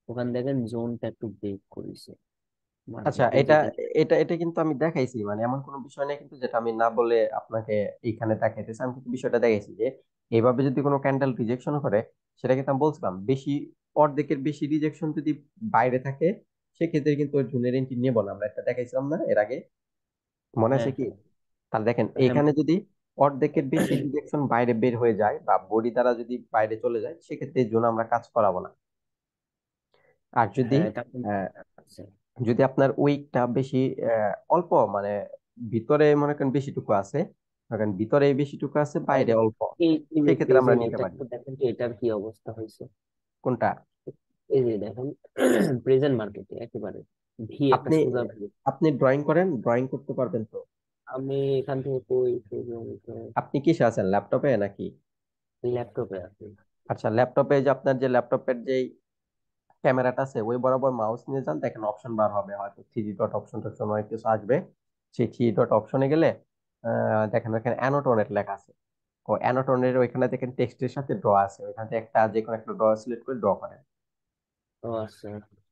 S1: ওখানে দেখেন জোনটা একটু ব্রেক করেছে
S2: আচ্ছা,
S1: মার্কেটে
S2: এটা
S1: যেটা।
S2: এটা এটা কিন্তু আমি দেখাইছি, মানে এমন কোনো বিষয় নেই কিন্তু যেটা আমি না বলে আপনাকে এইখানে দেখাইতেছি। আমি কিন্তু বিষয়টা দেখাইছি যে এইভাবে যদি কোনো ক্যান্ডেল রিজেকশন করে, সেটা কিন্তু আমি বলছিলাম বেশি, অর্ধেকের বেশি রিজেকশন যদি বাইরে থাকে, সেক্ষেত্রে কিন্তু ওই জুনের এন্ট্রি নেবো না, আমরা একটা দেখাইছিলাম না এর আগে, মনে আছে
S1: হ্যাঁ,
S2: কি?
S1: হ্যাঁ।
S2: তাহলে দেখেন
S1: হ্যাঁ।
S2: এখানে যদি অর্ধেকের বেশি রিজেকশন বাইরে বের হয়ে যায় বা বডি দ্বারা যদি বাইরে চলে যায়, সেক্ষেত্রে এই জন্য আমরা কাজ করাবো না। আর যদি
S1: হ্যাঁ, এটা
S2: আহ,
S1: আছে।
S2: যদি আপনার উইকটা বেশি অল্প, মানে ভিতরে মনে করেন বেশিটুকু আছে, মনে করেন ভিতরে বেশিটুকু আছে বাইরে
S1: বাইরে
S2: অল্প,
S1: এই
S2: সেক্ষেত্রে আমরা
S1: প্রেজেন্ট
S2: নিতে
S1: এটা
S2: পারি।
S1: একটু দেখেন তো, এটার কি অবস্থা হয়েছে।
S2: কোনটা?
S1: এই যে দেখেন, প্রেজেন্ট মার্কেটে একেবারে ভি, একটা
S2: আপনি
S1: সোজা ভি।
S2: আপনি ড্রয়িং করেন, ড্রয়িং করতে পারবেন তো?
S1: আমি এখান থেকে কই,
S2: আপনি কিসে আছেন, ল্যাপটপে নাকি?
S1: ল্যাপটপে আছি।
S2: আচ্ছা, ল্যাপটপে যে আপনার যে ল্যাপটপের যে ক্যামেরাটা আছে ওই বরাবর মাউস নিয়ে যান, দেখেন অপশন বার হবে, হয়তো থ্রি ডট অপশন টপশন অনেক কিছু আসবে। সেই থ্রি ডট অপশনে গেলে দেখেন ওখানে অ্যানোটোনের লেখা আছে। ও অ্যানোটোনের ওইখানে দেখেন টেক্সটের সাথে ড্র আছে, ওইখান থেকে একটা যে কোনো একটা ড্র সিলেক্ট করে ড্র করেন।
S1: ও আচ্ছা, এখানে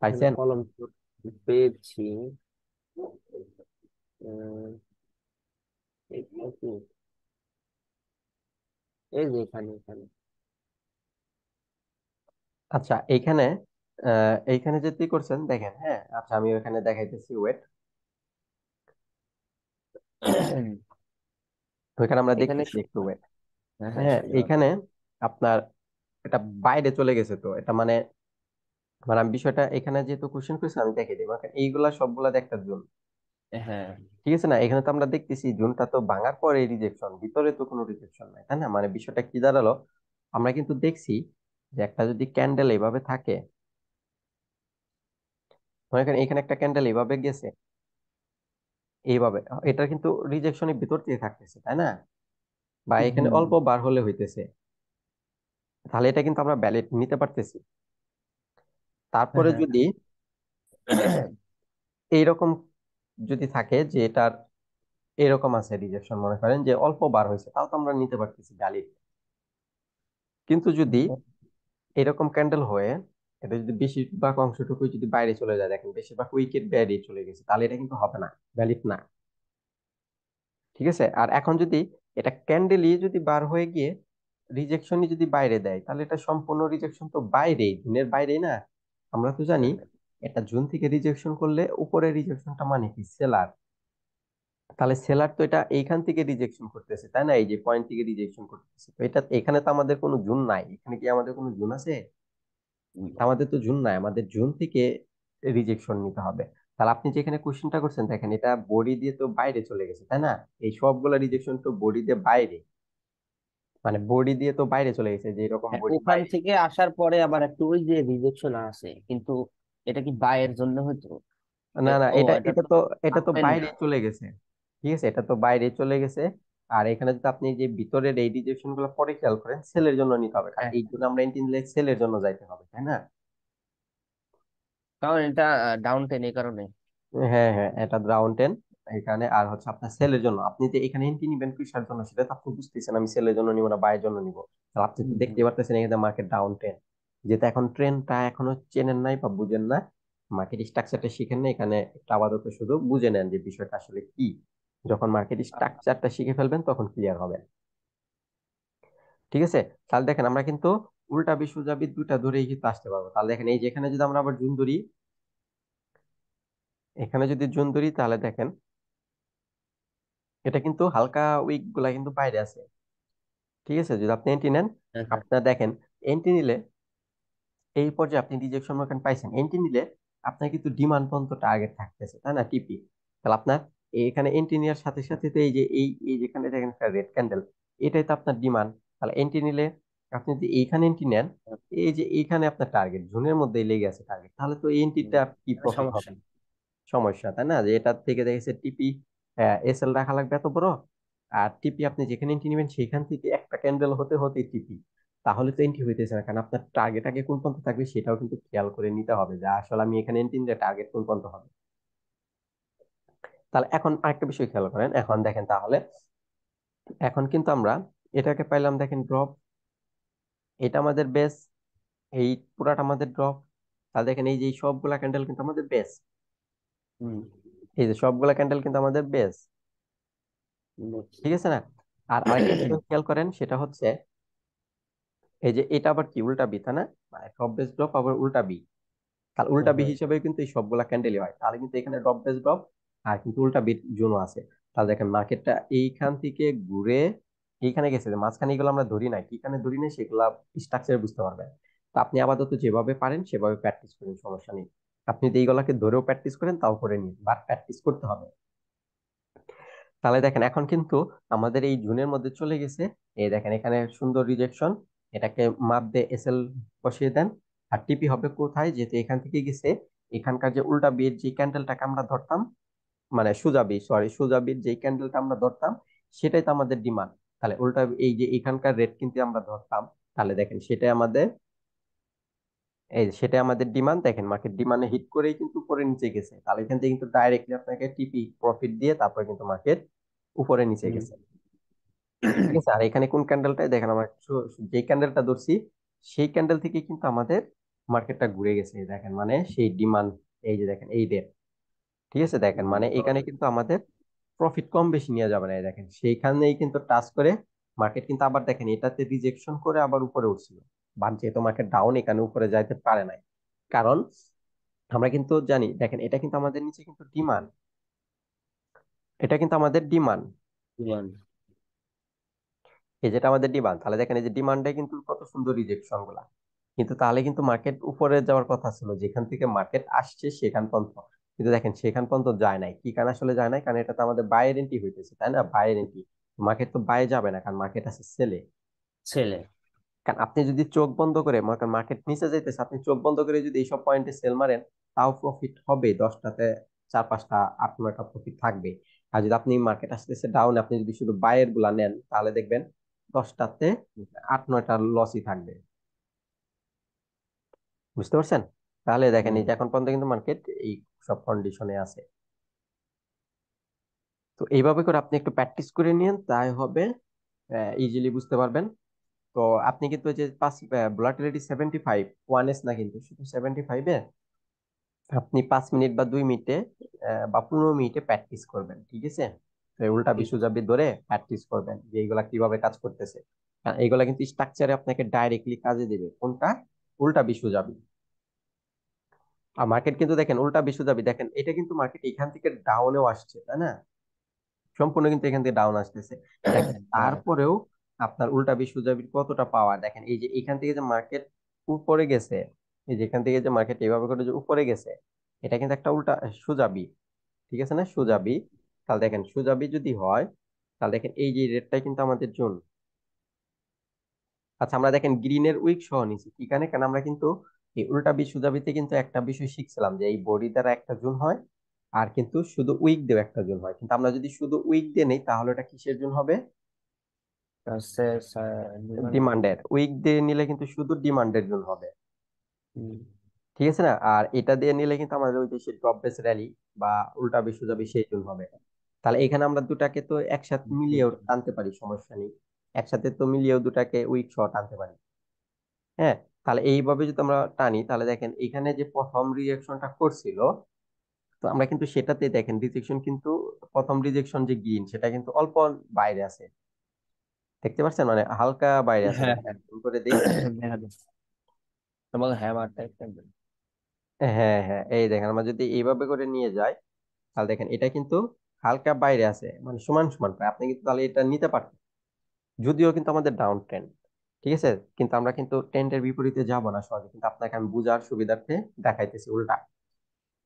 S2: পাইছেন?
S1: কলম পেয়েছি। এটা কি? এই যে এখানে এখানে।
S2: আচ্ছা, এইখানে এইখানে যে কি করছেন দেখেন, হ্যাঁ আচ্ছা আমি ওখানে দেখাইতেছি, ওয়েট। ওইখানে আমরা
S1: এখানে
S2: দেখতেছি, একটু ওয়েট।
S1: হ্যাঁ হ্যাঁ,
S2: হ্যাঁ,
S1: সুন্দর।
S2: এইখানে আপনার এটা বাইরে চলে গেছে, তো এটা মানে, মানে আমি বিষয়টা এখানে যেহেতু কোশ্চেন করেছি আমি দেখে দিই, মানে এইগুলা সবগুলা একটা জোন।
S1: হ্যাঁ।
S2: ঠিক আছে না, এখানে তো আমরা দেখতেছি জোনটা তো ভাঙার পরে রিজেকশন, ভিতরে তো কোনো রিজেকশন নাই, তাই না? মানে বিষয়টা কি দাঁড়ালো, আমরা কিন্তু দেখছি যে একটা যদি ক্যান্ডেল এইভাবে থাকে, মনে করেন এখানে একটা ক্যান্ডেল এইভাবে গেছে, এইভাবে, এটা কিন্তু রিজেকশনের ভিতর দিয়ে থাকতেছে, তাই না? বা এখানে
S1: হুম।
S2: অল্প বার হলে হইতেছে, তাহলে এটা কিন্তু আমরা ভ্যালিড নিতে পারতেছি। তারপরে
S1: হ্যাঁ।
S2: যদি এইরকম যদি থাকে যে এটার এরকম আছে রিজেকশন, মনে করেন যে অল্প বার হয়েছে, তাও তো আমরা নিতে পারতেছি ভ্যালিড। কিন্তু যদি এরকম ক্যান্ডেল হয়ে এটা যদি বেশিরভাগ অংশটুকু যদি বাইরে চলে যায়, দেখেন বেশিরভাগ উইকেট বাইরে চলে গেছে, তাহলে এটা কিন্তু হবে না, ভ্যালিড না। ঠিক আছে, আর এখন যদি এটা ক্যান্ডেলই যদি বার হয়ে গিয়ে রিজেকশনই যদি বাইরে দেয়, তাহলে এটা সম্পূর্ণ রিজেকশন তো বাইরেই, জুনের বাইরেই না। আমরা তো জানি এটা জুন থেকে রিজেকশন করলে উপরে রিজেকশনটা মানে কি, সেলার। তাহলে সেলার তো এটা এইখান থেকে রিজেকশন করতেছে, তাই না? এই যে পয়েন্ট থেকে রিজেকশন করতেছে, তো এটা এখানে তো আমাদের কোনো জুন নাই, এখানে কি আমাদের কোনো জুন আছে? আমাদের তো জুন নাই, আমাদের জুন থেকে রিজেকশন নিতে হবে। তাহলে আপনি যেখানে কোশ্চেনটা করছেন দেখেন, এটা বডি দিয়ে তো বাইরে চলে গেছে, তাই না? এই সবগুলা রিজেকশন তো বডি দিয়ে বাইরে, মানে বডি দিয়ে তো বাইরে চলে গেছে, যে এরকম
S1: হ্যাঁ,
S2: বডি
S1: ওখান
S2: বাইরে।
S1: থেকে আসার পরে আবার একটু ওই যে রিজেকশন আছে, কিন্তু এটা কি বায়ের জন্য হয়তো।
S2: না না,
S1: ও
S2: এটা
S1: এটা
S2: এটা
S1: তো
S2: তো এটা তো
S1: আপেন
S2: বাইরে
S1: না।
S2: চলে গেছে। ঠিক আছে, এটা তো বাইরে চলে গেছে। আর এখানে যদি আপনি যে ভিতরের এই রিজেকশন গুলো পরে খেয়াল করেন, সেলের জন্য নিতে হবে, কারণ
S1: হ্যাঁ,
S2: এই জন্য আমরা ইন্টিগ্রেট সেলের জন্য যাইতে হবে, তাই না?
S1: কারণ এটা ডাউন টেন এই কারণে।
S2: হ্যাঁ হ্যাঁ, এটা রাউন্ড টেন এখানে, আর হচ্ছে আপনার সেলের জন্য আপনি যে এখানে এন্ট্রি নিবেন কিসের জন্য, সেটা তো আপনি বুঝতেছেন, আমি সেলের জন্য নিব না বাইয়ের জন্য নিব। তাহলে আপনি তো
S1: হুম,
S2: দেখতে
S1: হুম।
S2: পারতেছেন এখানে মার্কেট ডাউন টেন, যেটা এখন ট্রেনটা এখনো চেনেন নাই বা বুঝেন না, মার্কেট স্ট্রাকচারটা শিখেন না, এখানে একটু আপাতত শুধু বুঝে নেন যে বিষয়টা আসলে কি। যখন মার্কেট স্ট্রাকচারটা শিখে ফেলবেন তখন ক্লিয়ার হবে। ঠিক আছে, তাহলে দেখেন আমরা কিন্তু উল্টা বি সোজা বি দুইটা ধরেই কিন্তু আসতে পারবো। তাহলে দেখেন এই যেখানে যদি আমরা আবার জুন ধরি, এখানে যদি জুন ধরি, তাহলে দেখেন এটা কিন্তু হালকা উইক গুলা কিন্তু বাইরে আছে। ঠিক আছে, যদি আপনি এন্ট্রি নেন,
S1: হ্যাঁ, হ্যাঁ।
S2: আপনার দেখেন এন্ট্রি নিলে এই পর্যায়ে আপনি রিজেকশন মার্কেট পাইছেন, এন্ট্রি নিলে আপনার কিন্তু ডিমান্ড পর্যন্ত টার্গেট থাকতেছে, তাই না? টিপি, তাহলে আপনার এখানে এন্ট্রি নেওয়ার সাথে সাথে তো এই যে এই এই যেখানে দেখেন একটা রেড ক্যান্ডেল, এটাই তো আপনার ডিমান্ড। তাহলে এন্ট্রি নিলে আপনি যদি এইখানে এন্ট্রি নেন, এই যে এইখানে আপনার টার্গেট জোনের মধ্যেই লেগে আছে টার্গেট, তাহলে তো এই এন্ট্রিটা কি
S1: এটা
S2: প্রফিট
S1: সমস্যা।
S2: হবে? সমস্যা, তাই না? যে এটার থেকে দেখেছে টিপি এসএল রাখা লাগবে এত বড়, আর টিপি আপনি যেখানে এন্ট্রি নেবেন সেখান থেকে একটা ক্যান্ডেল হতে হতে টিপি, তাহলে তো এন্ট্রি হইতেছে না, কারণ আপনার টার্গেট আগে কোন পর্যন্ত থাকবে সেটাও কিন্তু খেয়াল করে নিতে হবে, যে আসলে আমি এখানে এন্ট্রি নিলে টার্গেট কোন পর্যন্ত হবে। তাহলে এখন আরেকটা বিষয় খেয়াল করেন, এখন দেখেন তাহলে এখন কিন্তু আমরা এটাকে পাইলাম, দেখেন ড্রপ, এটা আমাদের বেস, এই পুরাটা আমাদের ড্রপ। তাহলে দেখেন এই যে এই সবগুলা ক্যান্ডেল কিন্তু আমাদের বেস,
S1: হুম,
S2: এই যে সবগুলা ক্যান্ডেল কিন্তু আমাদের বেস।
S1: বুঝছি।
S2: ঠিক আছে না? আর আরেকটা বিষয় খেয়াল করেন, সেটা হচ্ছে এই যে এটা আবার কি উল্টা বি, তাই না? মানে টপ বেস ড্রপ আবার উল্টা বি, তাহলে উল্টা বি
S1: হ্যাঁ,
S2: হিসেবে কিন্তু এই সবগুলা ক্যান্ডেলই হয়, তাহলে কিন্তু এখানে ড্রপ বেস ড্রপ, আর কিন্তু উল্টা বিট জোনও আছে। তাহলে দেখেন মার্কেটটা এইখান থেকে ঘুরে এইখানে গেছে, যে মাঝখানে এগুলো আমরা ধরি নাই, কিখানে ধরি নাই সেগুলা স্ট্রাকচার বুঝতে পারবেন। তো আপনি আপাতত যেভাবে পারেন সেভাবে প্র্যাকটিস করেন, সমস্যা নেই। আপনি যদি এইগুলাকে ধরেও প্র্যাকটিস করেন তাও করে নিন, বাট প্র্যাকটিস করতে হবে। তাহলে দেখেন এখন কিন্তু আমাদের এই জোনের মধ্যে চলে গেছে। এই দেখেন এখানে সুন্দর রিজেকশন, এটাকে মাপ দিয়ে এসএল বসিয়ে দেন। আর টিপি হবে কোথায়, যেহেতু এখান থেকে গেছে, এখানকার যে উল্টা বিয়ের যে ক্যান্ডেলটাকে আমরা ধরতাম, মানে সুজাবি, সরি, সুজাবির যে ক্যান্ডেলটা আমরা ধরতাম, সেটাই তো আমাদের ডিমান্ড। তাহলে উল্টা এই যে এখানকার রেট কিন্তু আমরা ধরতাম, তাহলে দেখেন সেটাই আমাদের, এই যে সেটাই আমাদের ডিমান্ড। দেখেন মার্কেট ডিমান্ডে হিট করেই কিন্তু উপরে নিচে গেছে, তাহলে এখান থেকে কিন্তু ডাইরেক্টলি আপনাকে টিপি প্রফিট দিয়ে তারপরে কিন্তু মার্কেট উপরে নিচে
S1: হুম।
S2: গেছে। ঠিক আছে, আর এখানে কোন ক্যান্ডেলটাই দেখেন, আমরা যে ক্যান্ডেলটা ধরছি সেই ক্যান্ডেল থেকে কিন্তু আমাদের মার্কেটটা ঘুরে গেছে। এই দেখেন মানে সেই ডিমান্ড, এই যে দেখেন এই রেট। ঠিক আছে, দেখেন মানে এখানে কিন্তু আমাদের প্রফিট কম বেশি নিয়ে যাবে না। এই দেখেন সেইখানেই কিন্তু টাচ করে মার্কেট কিন্তু আবার দেখেন এটাতে রিজেকশন করে আবার উপরে উঠছিল, বাট যেহেতু মার্কেট ডাউন, এখানে উপরে যাইতে পারে নাই। কারণ আমরা কিন্তু জানি, দেখেন এটা কিন্তু আমাদের নিচে কিন্তু ডিমান্ড, এটা কিন্তু আমাদের ডিমান্ড,
S1: বুঝলাম।
S2: এই যেটা আমাদের ডিমান্ড। তাহলে দেখেন এই যে ডিমান্ডে কিন্তু কত সুন্দর রিজেকশন গুলা, কিন্তু তাহলে কিন্তু মার্কেট উপরে যাওয়ার কথা ছিল, যেখান থেকে মার্কেট আসছে সেখান পর্যন্ত। কিন্তু দেখেন সেখান পর্যন্ত যায় নাই, কি কারণ আসলে যায় নাই, কারণ এটা তো আমাদের বাইরের এন্ট্রি হইতেছে, তাই না? বাইরের এন্ট্রি, মার্কেট তো বাইরে যাবে না, কারণ মার্কেট আছে সেলে।
S1: ছেলে।
S2: কারণ আপনি যদি চোখ বন্ধ করে, মার্কেট নিচে যাইতেছে, আপনি চোখ বন্ধ করে যদি এইসব পয়েন্টে সেল মারেন, তাও প্রফিট হবে 10টাতে 4-5টা, 8-9টা প্রফিট থাকবে। আর যদি আপনি মার্কেট আসতেছে ডাউন, আপনি যদি শুধু বায়ের গুলা নেন, তাহলে দেখবেন 10টাতে 8-9টা লসই থাকবে। বুঝতে পারছেন? তাহলে দেখেন
S1: হুম।
S2: এই যে এখন পর্যন্ত কিন্তু মার্কেট এই সব কন্ডিশনে আছে। তো এইভাবে করে আপনি একটু প্র্যাকটিস করে নিন, তাই হবে, ইজিলি বুঝতে পারবেন। তো আপনি কিন্তু ওই যে পাঁচ, ভোলাটিলিটি 75, 1S না, কিন্তু শুধু 75-এ আপনি 5 মিনিট বা 2 মিনিটে বা 15 মিনিটে প্র্যাকটিস করবেন, ঠিক আছে? তো এই উল্টা
S1: ঠিক আছে।
S2: বিশ্বজাবি ধরে প্র্যাকটিস করবেন যে এইগুলা কিভাবে কাজ করতেছে। কারণ এইগুলা কিন্তু স্ট্রাকচারে আপনাকে ডাইরেক্টলি কাজে দেবে। কোনটা? উল্টা বিশ্বজাবি। আর মার্কেট কিন্তু দেখেন উল্টা বিশ্বজাবি, দেখেন এটা কিন্তু মার্কেট এখান থেকে ডাউনেও আসছে, তাই না? সম্পূর্ণ কিন্তু এখান থেকে ডাউন আসতেছে। দেখেন
S1: হ্যাঁ।
S2: তারপরেও আপনার উল্টা বিশ্বজাবির কতটা পাওয়ার দেখেন, এই যে এখান থেকে যে মার্কেট উপরে গেছে, এই যে এখান থেকে যে মার্কেট এভাবে করে যে উপরে গেছে, এটা কিন্তু একটা উল্টা সুজাবি, ঠিক আছে না?
S1: হুম।
S2: সুজাবি। তাহলে দেখেন সুজাবি যদি হয়, তাহলে দেখেন এই যে রেটটাই কিন্তু আমাদের জোন। আচ্ছা, আমরা দেখেন গ্রিনের উইক সহ নিছি, কি কারণে? কারণ আমরা কিন্তু এই উল্টা সুজাবিতে কিন্তু একটা বিষয় শিখছিলাম, যে এই বডি দ্বারা একটা জোন হয়, আর কিন্তু শুধু উইক দিয়ে একটা জোন হয়। কিন্তু আমরা যদি শুধু উইক দিয়ে নেই, তাহলে এটা কিসের জোন হবে?
S1: হচ্ছে ডিমান্ড।
S2: ডিমান্ডের। উইক দিয়ে নিলে কিন্তু শুধু ডিমান্ডের জন্য হবে,
S1: হুম।
S2: ঠিক আছে না? আর এটা দিয়ে নিলে কিন্তু আমাদের ওই যে ড্রপ বেস র্যালি বা উল্টা বিশ্বজাবি সেই জন্য হবে। তাহলে এখানে আমরা দুটাকে তো একসাথে মিলিয়েও টানতে পারি, সমস্যা নেই। একসাথে তো মিলিয়েও দুটাকে উইক সহ টানতে পারি। হ্যাঁ, তাহলে এইভাবে যদি আমরা টানি, তাহলে দেখেন এখানে যে প্রথম রিজেকশনটা করছিল, তো আমরা কিন্তু সেটাতে দেখেন রিজেকশন কিন্তু, প্রথম রিজেকশন যে গ্রিন, সেটা কিন্তু অল্প বাইরে আছে, দেখতে পাচ্ছেন? মানে হালকা বাইরে আছে,
S1: হ্যাঁ,
S2: দেখেন
S1: হ্যাঁ।
S2: zoom করে দেই।
S1: দেখা যাচ্ছে। তোমাকে হ্যামার টাইপ থাকবে।
S2: হ্যাঁ হ্যাঁ, এই দেখেন আমরা যদি এইভাবে করে নিয়ে যাই, তাহলে দেখেন এটা কিন্তু হালকা বাইরে আছে, মানে সমান সমান প্রায়। আপনি কিন্তু তাহলে এটা নিতে পারতেন, যদিও কিন্তু আমাদের ডাউন ট্রেন্ড, ঠিক আছে? কিন্তু আমরা কিন্তু ট্রেন্ডের বিপরীতে যাব না সহজে, কিন্তু আপনাকে আমি বুঝার সুবিধার্থে দেখাইতেছি উল্টা।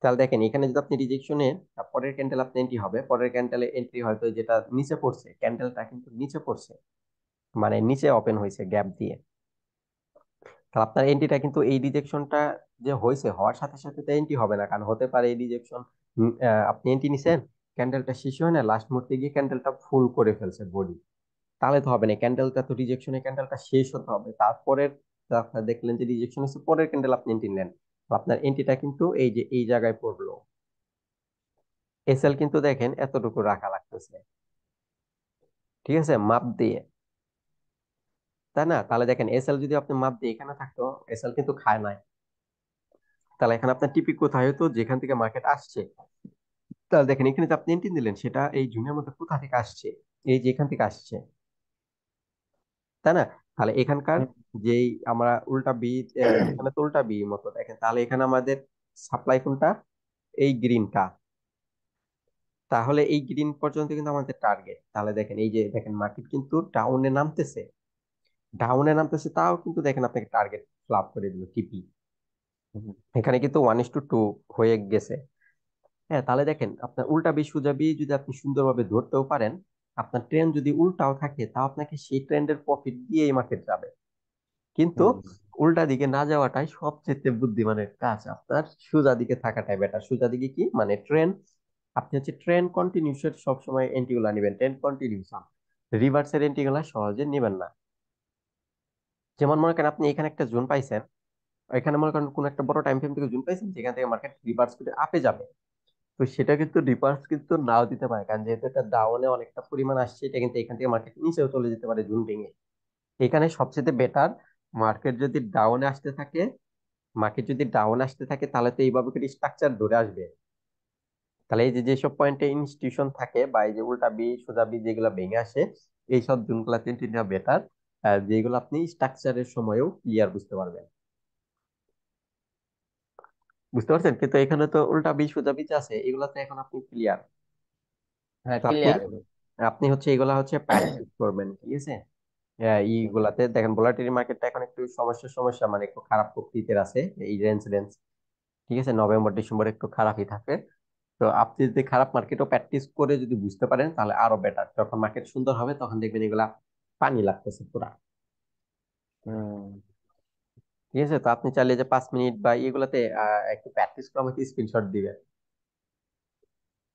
S2: তাহলে দেখেন এখানে যদি আপনি রিজেকশনে পরের ক্যান্ডেল আপনি এন্ট্রি হবে, পরের ক্যান্ডেলে এন্ট্রি হয়তো যেটা নিচে পড়ছে, ক্যান্ডেলটা কিন্তু নিচে পড়ছে, মানে নিচে ওপেন হয়েছে গ্যাপ দিয়ে, তাহলে আপনার এন্ট্রিটা কিন্তু এই রিজেকশনটা যে হয়েছে, হওয়ার সাথে সাথে তো এন্ট্রি হবে না, কারণ হতে পারে এই রিজেকশন আপনি এন্ট্রি নিছেন, ক্যান্ডেলটা শেষ হয় না, লাস্ট মুহূর্তে গিয়ে ক্যান্ডেলটা ফুল করে ফেলছে বডি, তাহলে তো হবে না। ক্যান্ডেলটা তো রিজেকশনে, ক্যান্ডেলটা শেষ হতে হবে, তারপরে আপনার দেখলেন যে রিজেকশন হচ্ছে, পরের ক্যান্ডেল আপনি এন্ট্রি নেন, আপনার এন্ট্রিটা কিন্তু এই যে এই জায়গায় পড়লো। এসএল কিন্তু দেখেন এতটুকু রাখা লাগতেছে, ঠিক আছে, মাপ দিয়ে, তাই না? তাহলে দেখেন এসএল যদি আপনি মাপ দিয়ে এখানে থাকতো, এসএল কিন্তু খায় নাই, তাহলে এখানে আপনার টিপি কোথায় হতো, যেখান থেকে মার্কেট আসছে। তাহলে দেখেন এখানে যে আপনি এন্ট্রি নিলেন, সেটা এই জুনের মধ্যে কোথা থেকে আসছে, এই যে এখান থেকে আসছে, তাই না? তাহলে এখানকার যেই আমরা উল্টা বি, এখানে তো উল্টা বি মতো দেখেন, তাহলে এখানে আমাদের সাপ্লাই কোনটা? এই গ্রিনটা, তাহলে এই গ্রিন পর্যন্ত কিন্তু আমাদের টার্গেট। তাহলে দেখেন এই যে দেখেন মার্কেট কিন্তু ডাউনে নামতেছে, ডাউনে নামতেছে, তাও কিন্তু দেখেন আপনাকে টার্গেট ফ্লাপ করে দিল টিপি।
S1: হুম,
S2: এখানে কিন্তু 1:2 হয়ে গেছে। হ্যাঁ, তাহলে দেখেন আপনার উল্টা বি সোজা বি যদি আপনি সুন্দরভাবে ধরতেও পারেন, আপনার ট্রেন্ড যদি উল্টাও থাকে, তাও আপনাকে সেই ট্রেন্ডের প্রফিট দিয়ে এই মার্কেট যাবে। কিন্তু
S1: হুম,
S2: উল্টা দিকে না যাওয়াটাই সবচেয়ে বুদ্ধিমানের কাজ, আপনার সোজা দিকে থাকাটাই বেটার। সোজা দিকে কি মানে ট্রেন্ড, আপনি হচ্ছে ট্রেন্ড কন্টিনিউসের সবসময় এন্ট্রি গুলা নেবেন, ট্রেন্ড কন্টিনিউশন, রিভার্সের এন্ট্রি গুলা সহজে নেবেন না। যেমন মনে করেন আপনি এখানে একটা জোন পাইছেন, এখানে মনে করেন কোন একটা বড় টাইম ফ্রেম থেকে জোন পাইছেন যেখান থেকে মার্কেট রিভার্স করে আপে যাবে, তো সেটা কিন্তু রিভার্স কিন্তু নাও দিতে পারে, কারণ যেহেতু এটা ডাউনে অনেকটা পরিমাণ আসছে, এটা কিন্তু এখান থেকে মার্কেট নিচেও চলে যেতে পারে জোন ভেঙে। এখানে সবচেয়ে বেটার, মার্কেট যদি ডাউনে আসতে থাকে, মার্কেট যদি ডাউন আসতে থাকে তাহলে তো এইভাবে করে স্ট্রাকচার ধরে আসবে। তাহলে এই যে যেসব পয়েন্টে ইনস্টিটিউশন থাকে বা এই যে উল্টা বি সোজা বি যেগুলো ভেঙে আসে, এইসব জোনগুলো তিনটি নেওয়া বেটার, যেগুলো আপনি স্ট্রাকচারের সময়ও ক্লিয়ার বুঝতে পারবেন। বুঝতে পারছেন? কিন্তু এখানে তো উল্টা বি সোজা বি যে আছে, এগুলাতে এখন আপনি ক্লিয়ার।
S1: হ্যাঁ
S2: তো আপনি
S1: ক্লিয়ার।
S2: আপনি হচ্ছে এগুলা হচ্ছে প্র্যাকটিস করবেন, ঠিক আছে? এইগুলাতে দেখেন ভোলাটিলি মার্কেটটা এখন একটু সমস্যা সমস্যা মানে একটু খারাপ প্রকৃতির আছে, এই রেঞ্জ রেঞ্জ, ঠিক আছে, নভেম্বর ডিসেম্বর একটু খারাপই থাকে। তো আপনি যদি খারাপ মার্কেটও প্র্যাকটিস করে যদি বুঝতে পারেন তাহলে আরো বেটার, যখন মার্কেট সুন্দর হবে তখন দেখবেন এগুলা পানি লাগতেছে পুরা।
S1: হুম,
S2: ঠিক আছে, তো আপনি চাইলে যে 5 মিনিট বা এগুলাতে একটু প্র্যাকটিস করে আমাকে স্ক্রিনশট দিবেন।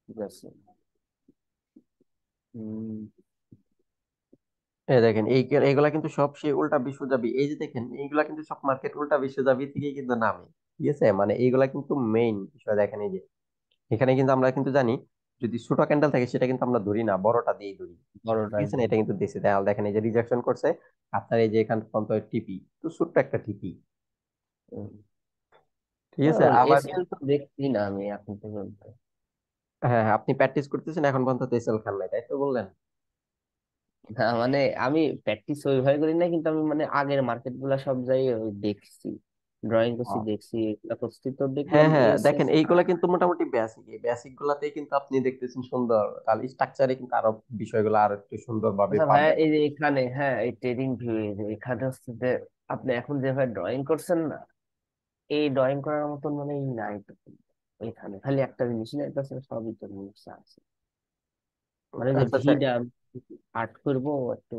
S1: ঠিক আছে। হুম,
S2: এই দেখেন এইগুলা কিন্তু সব সেই উল্টা বিশ্ব যাবি, এই যে দেখেন এইগুলা কিন্তু সব মার্কেট উল্টা বিশ্ব যাবি থেকেই কিন্তু নামে। ঠিক আছে, মানে এইগুলা কিন্তু মেইন বিষয়। দেখেন এই যে এখানে কিন্তু আমরা কিন্তু জানি, যদি ছোট ক্যান্ডেল থাকে সেটা কিন্তু আমরা ধরি না, বড়টা দিয়েই ধরি। ঠিক
S1: বড়টাই।
S2: আছে না, এটা কিন্তু দিছে, তাহলে দেখেন এই যে রিজেকশন করছে আপনার এই যে এখান পর্যন্ত টিপি, তো ছোট্ট একটা টিপি। ঠিক আছে, আবার
S1: এসএল তো দেখছি না আমি এখন পর্যন্ত।
S2: হ্যাঁ হ্যাঁ, আপনি প্র্যাকটিস করতেছেন এখন পর্যন্ত তেসেল খান নাই, তাই তো বললেন?
S1: না মানে আমি প্র্যাকটিস ওইভাবে করি না, কিন্তু আমি মানে আগের মার্কেট গুলা সব যাই ওই দেখছি, ড্রয়িং করছি,
S2: ও,
S1: দেখছি, এগুলা করছি, তো
S2: হ্যাঁ
S1: দেখলাম
S2: হ্যাঁ,
S1: এসএল।
S2: দেখেন এইগুলা কিন্তু মোটামুটি বেসিক, এই বেসিক গুলাতেই কিন্তু আপনি দেখতেছেন সুন্দর, তাহলে স্ট্রাকচারে কিন্তু আরো বিষয়গুলো আরো একটু সুন্দরভাবে
S1: আচ্ছা ভাইয়া,
S2: পাবেন।
S1: এই যে এখানে, হ্যাঁ এই ট্রেডিং ভিউ, এখানে হচ্ছে যে আপনি এখন যেভাবে ড্রয়িং করছেন না, এই ড্রয়িং করার মতন মানে এই নাই তো। এখানে খালি একটা জিনিস না, এটা সবই তো জিনিস আছে, মানে যে
S2: আচ্ছা আচ্ছা।
S1: ভিড়টা আর্ট করবো একটু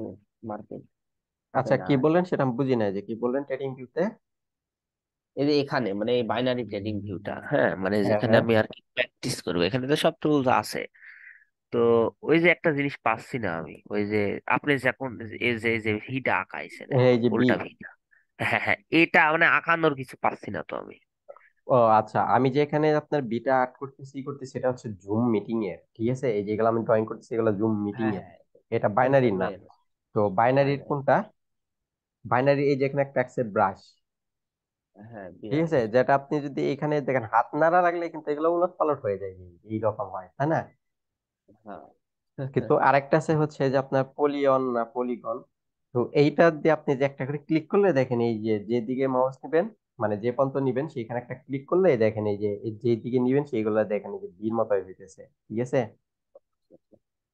S1: মার্কেট, এটা
S2: আচ্ছা, কি
S1: নাই।
S2: বললেন সেটা আমি বুঝি নাই, যে কি বললেন ট্রেডিং ভিউতে?
S1: এই যে এখানে মানে এই বাইনারি ট্রেডিং ভিউটা, হ্যাঁ মানে
S2: হ্যাঁ
S1: যেখানে
S2: হ্যাঁ।
S1: আমি আর কি প্র্যাকটিস করবো, এখানে তো সব টুলস আছে। তো ওই যে একটা জিনিস পাচ্ছি না আমি, ওই যে আপনি যখন এই যে ভিটা আঁকাইছেন
S2: এই
S1: এখন
S2: যে বি,
S1: উল্টা ভিটা, হ্যাঁ হ্যাঁ, এটা মানে আঁকানোর কিছু পাচ্ছি না তো আমি।
S2: ও আচ্ছা, আমি যে এখানে আপনার বিটা আর্ট করতেছি করতেছি সেটা হচ্ছে জুম মিটিং এর, ঠিক আছে, এই যেগুলো আমি ড্রয়িং করতেছি এগুলো জুম মিটিং
S1: হ্যাঁ
S2: এর,
S1: হ্যাঁ,
S2: এটা
S1: এটা
S2: বাইনারি না।
S1: জুমের
S2: তো বাইনারির
S1: বাইনারি।
S2: কোনটা? বাইনারি এই যে এখানে একটা আছে ব্রাশ,
S1: হ্যাঁ
S2: ঠিক
S1: বিরাট।
S2: আছে, যেটা আপনি যদি এখানে দেখেন হাত নাড়া লাগলে কিন্তু এগুলো উলট পালট হয়ে যায়, এই রকম হয়, তাই না?
S1: হ্যাঁ
S2: কিন্তু আরেকটা আছে হচ্ছে যে আপনার পলিয়ন না পলিগন, তো এইটা দিয়ে আপনি যে একটা করে ক্লিক করলে দেখেন এই যে যেদিকে মাউস নেবেন, মানে যে পর্যন্ত নিবেন সেইখানে একটা ক্লিক করলে দেখেন এই যে যেদিকে নিবেন সেইগুলো দেখেন এই যে বীর মতো হয়ে যেতেছে। ঠিক আছে,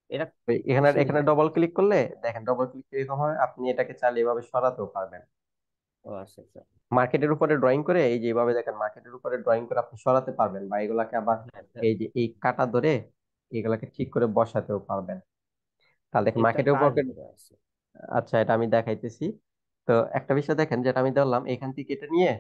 S1: এটা
S2: তো এখানে
S1: কিসের
S2: এখানে
S1: ভিতরে?
S2: ডবল ক্লিক করলে দেখেন, ডবল ক্লিক এরকম হয়, আপনি এটাকে চাইলে এভাবে সরাতেও পারবেন।
S1: ও আচ্ছা আচ্ছা।
S2: মার্কেটের উপরে ড্রয়িং করে এই যে এইভাবে দেখেন, মার্কেটের উপরে ড্রয়িং করে আপনি সরাতে পারবেন, বা এগুলাকে আবার
S1: হ্যাঁ হ্যাঁ,
S2: এই যে এই কাটা ধরে এগুলাকে ঠিক করে বসাতেও পারবেন। তাহলে দেখেন
S1: এটা
S2: মার্কেটের উপর,
S1: কার ভিতরে আছে?
S2: আচ্ছা এটা আমি দেখাইতেছি। তো একটা বিষয় দেখেন যেটা আমি ধরলাম এখান থেকে এটা নিয়ে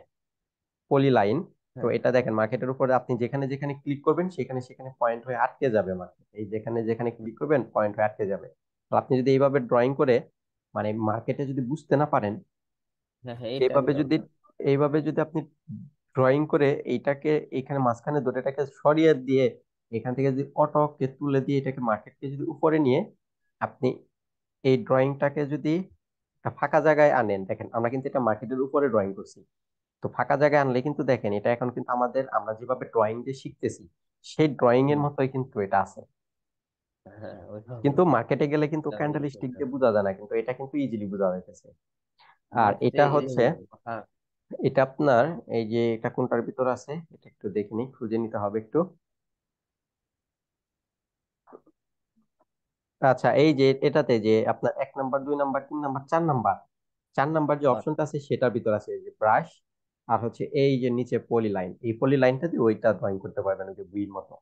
S2: পলি লাইন, তো
S1: হ্যাঁ
S2: এটা দেখেন মার্কেটের উপরে আপনি যেখানে যেখানে ক্লিক করবেন সেখানে সেখানে পয়েন্ট হয়ে আটকে যাবে মার্কেট, এই যেখানে যেখানে ক্লিক করবেন পয়েন্ট হয়ে আটকে যাবে। তো আপনি যদি এইভাবে ড্রয়িং করে মানে মার্কেটে যদি বুঝতে না পারেন,
S1: হ্যাঁ হ্যাঁ, এটা আমি
S2: এইভাবে যদি
S1: জানতাম।
S2: এইভাবে যদি আপনি ড্রয়িং করে এইটাকে এখানে মাঝখানে ধরে এটাকে সরিয়ে দিয়ে এখান থেকে যদি অটোকে তুলে দিয়ে এটাকে মার্কেটকে যদি উপরে নিয়ে আপনি এই ড্রয়িংটাকে যদি একটা ফাঁকা জায়গায় আনেন, দেখেন আমরা কিন্তু এটা মার্কেটের উপরে ড্রয়িং করছি, তো ফাঁকা জায়গায় আনলে কিন্তু দেখেন এটা এখন কিন্তু আমাদের আমরা যেভাবে ড্রয়িং দিয়ে শিখতেছি সেই ড্রয়িং এর
S1: হুম,
S2: মতোই কিন্তু এটা আছে।
S1: হ্যাঁ ওইভাবে
S2: কিন্তু মার্কেটে গেলে কিন্তু
S1: আমি
S2: ক্যান্ডেল স্টিক
S1: করতাম।
S2: দিয়ে বোঝা যায় না, কিন্তু এটা কিন্তু ইজিলি বোঝা যাইতেছে। আর
S1: মার্কেটে
S2: এটা হচ্ছে,
S1: হ্যাঁ,
S2: এটা আপনার এই যে এটা কোনটার ভিতর আছে এটা একটু দেখে নিই, খুঁজে নিতে হবে একটু। আচ্ছা, এই যে এটাতে যে আপনার 1 number, 2 number, 3 number, 4 number, 4 number যে
S1: হ্যাঁ।
S2: অপশনটা আছে সেটার ভিতর আছে এই যে ব্রাশ, আর হচ্ছে এই যে নিচে পলি লাইন, এই পলি লাইনটা দিয়ে ওইটা ড্রয়িং করতে পারবেন ওই যে বুইর মতো।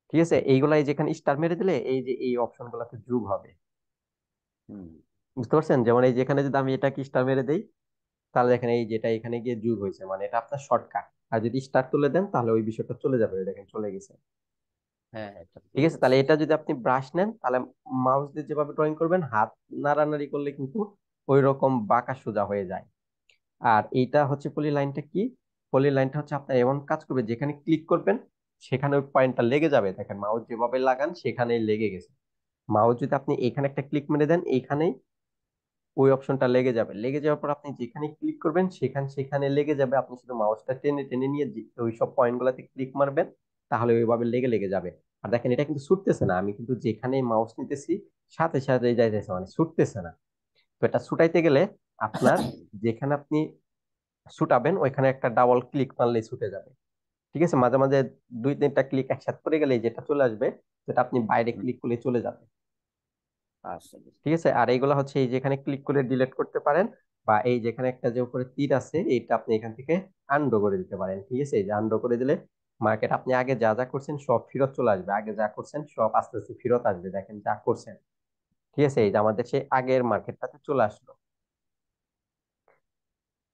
S2: ঠিক আছে, এইগুলাই যেখানে স্টার মেরে দিলে এই যে এই অপশন গুলাতে যোগ হবে।
S1: হুম।
S2: বুঝতে পারছেন? যেমন এই যেখানে যদি আমি এটাকে স্টার মেরে দেই, তাহলে দেখেন এই যেটা এখানে গিয়ে যোগ হয়েছে, মানে এটা আপনার শর্টকাট। আর যদি স্টার তুলে দেন তাহলে ওই বিষয়টা চলে যাবে, ওই দেখেন চলে গেছে।
S1: হ্যাঁ, হ্যাঁ, এটা
S2: ঠিক
S1: চলে
S2: আছে, তাহলে
S1: গেছে।
S2: এটা যদি আপনি ব্রাশ নেন তাহলে মাউস দিয়ে যেভাবে ড্রয়িং করবেন, হাত নাড়ানাড়ি করলে কিন্তু ওই রকম বাঁকা সোজা হয়ে যায়। আর এইটা হচ্ছে পলি লাইনটা কি, পলি লাইনটা হচ্ছে আপনার এমন কাজ করবে, যেখানে ক্লিক করবেন সেখানে ওই পয়েন্টটা লেগে যাবে, দেখেন মাউস যেভাবে লাগান সেখানেই লেগে গেছে। মাউস যদি আপনি এখানে একটা ক্লিক মেরে দেন, এইখানেই ওই অপশনটা লেগে যাবে, লেগে যাওয়ার পর আপনি যেখানে ক্লিক করবেন সেখানে লেগে যাবে। আপনি শুধু মাউসটা টেনে টেনে নিয়ে ওই সব পয়েন্ট গুলাতে ক্লিক মারবেন, তাহলে ওইভাবে লেগে লেগে যাবে। আর দেখেন এটা কিন্তু ছুটতেছে না, আমি কিন্তু যেখানে মাউস নিতেছি সাথে সাথে যাইতেছে, মানে ছুটতেছে না। তো এটা ছুটাইতে গেলে আপনার যেখানে আপনি ছুটাবেন ওইখানে একটা ডাবল ক্লিক মারলেই ছুটে যাবে। ঠিক আছে, মাঝে মাঝে 2-3টা ক্লিক একসাথে করে গেলে যেটা চলে আসবে, যেটা আপনি বাইরে
S1: হুম।
S2: ক্লিক করলে চলে যাবে।
S1: আচ্ছা, বুঝতে
S2: ঠিক আছে,
S1: পারছি।
S2: আর এইগুলো হচ্ছে এই যেখানে ক্লিক করে ডিলিট করতে পারেন, বা এই যেখানে একটা যে উপরে তীর আছে এইটা আপনি এখান থেকে আনডো করে দিতে পারেন। ঠিক আছে, এই যে আনডো করে দিলে মার্কেট আপনি আগে যা যা করছেন সব ফেরত চলে আসবে, আগে যা করছেন সব আস্তে আস্তে ফেরত আসবে, দেখেন যা করছেন। ঠিক আছে, এই যে আমাদের সেই আগের মার্কেটটাতে চলে আসলো।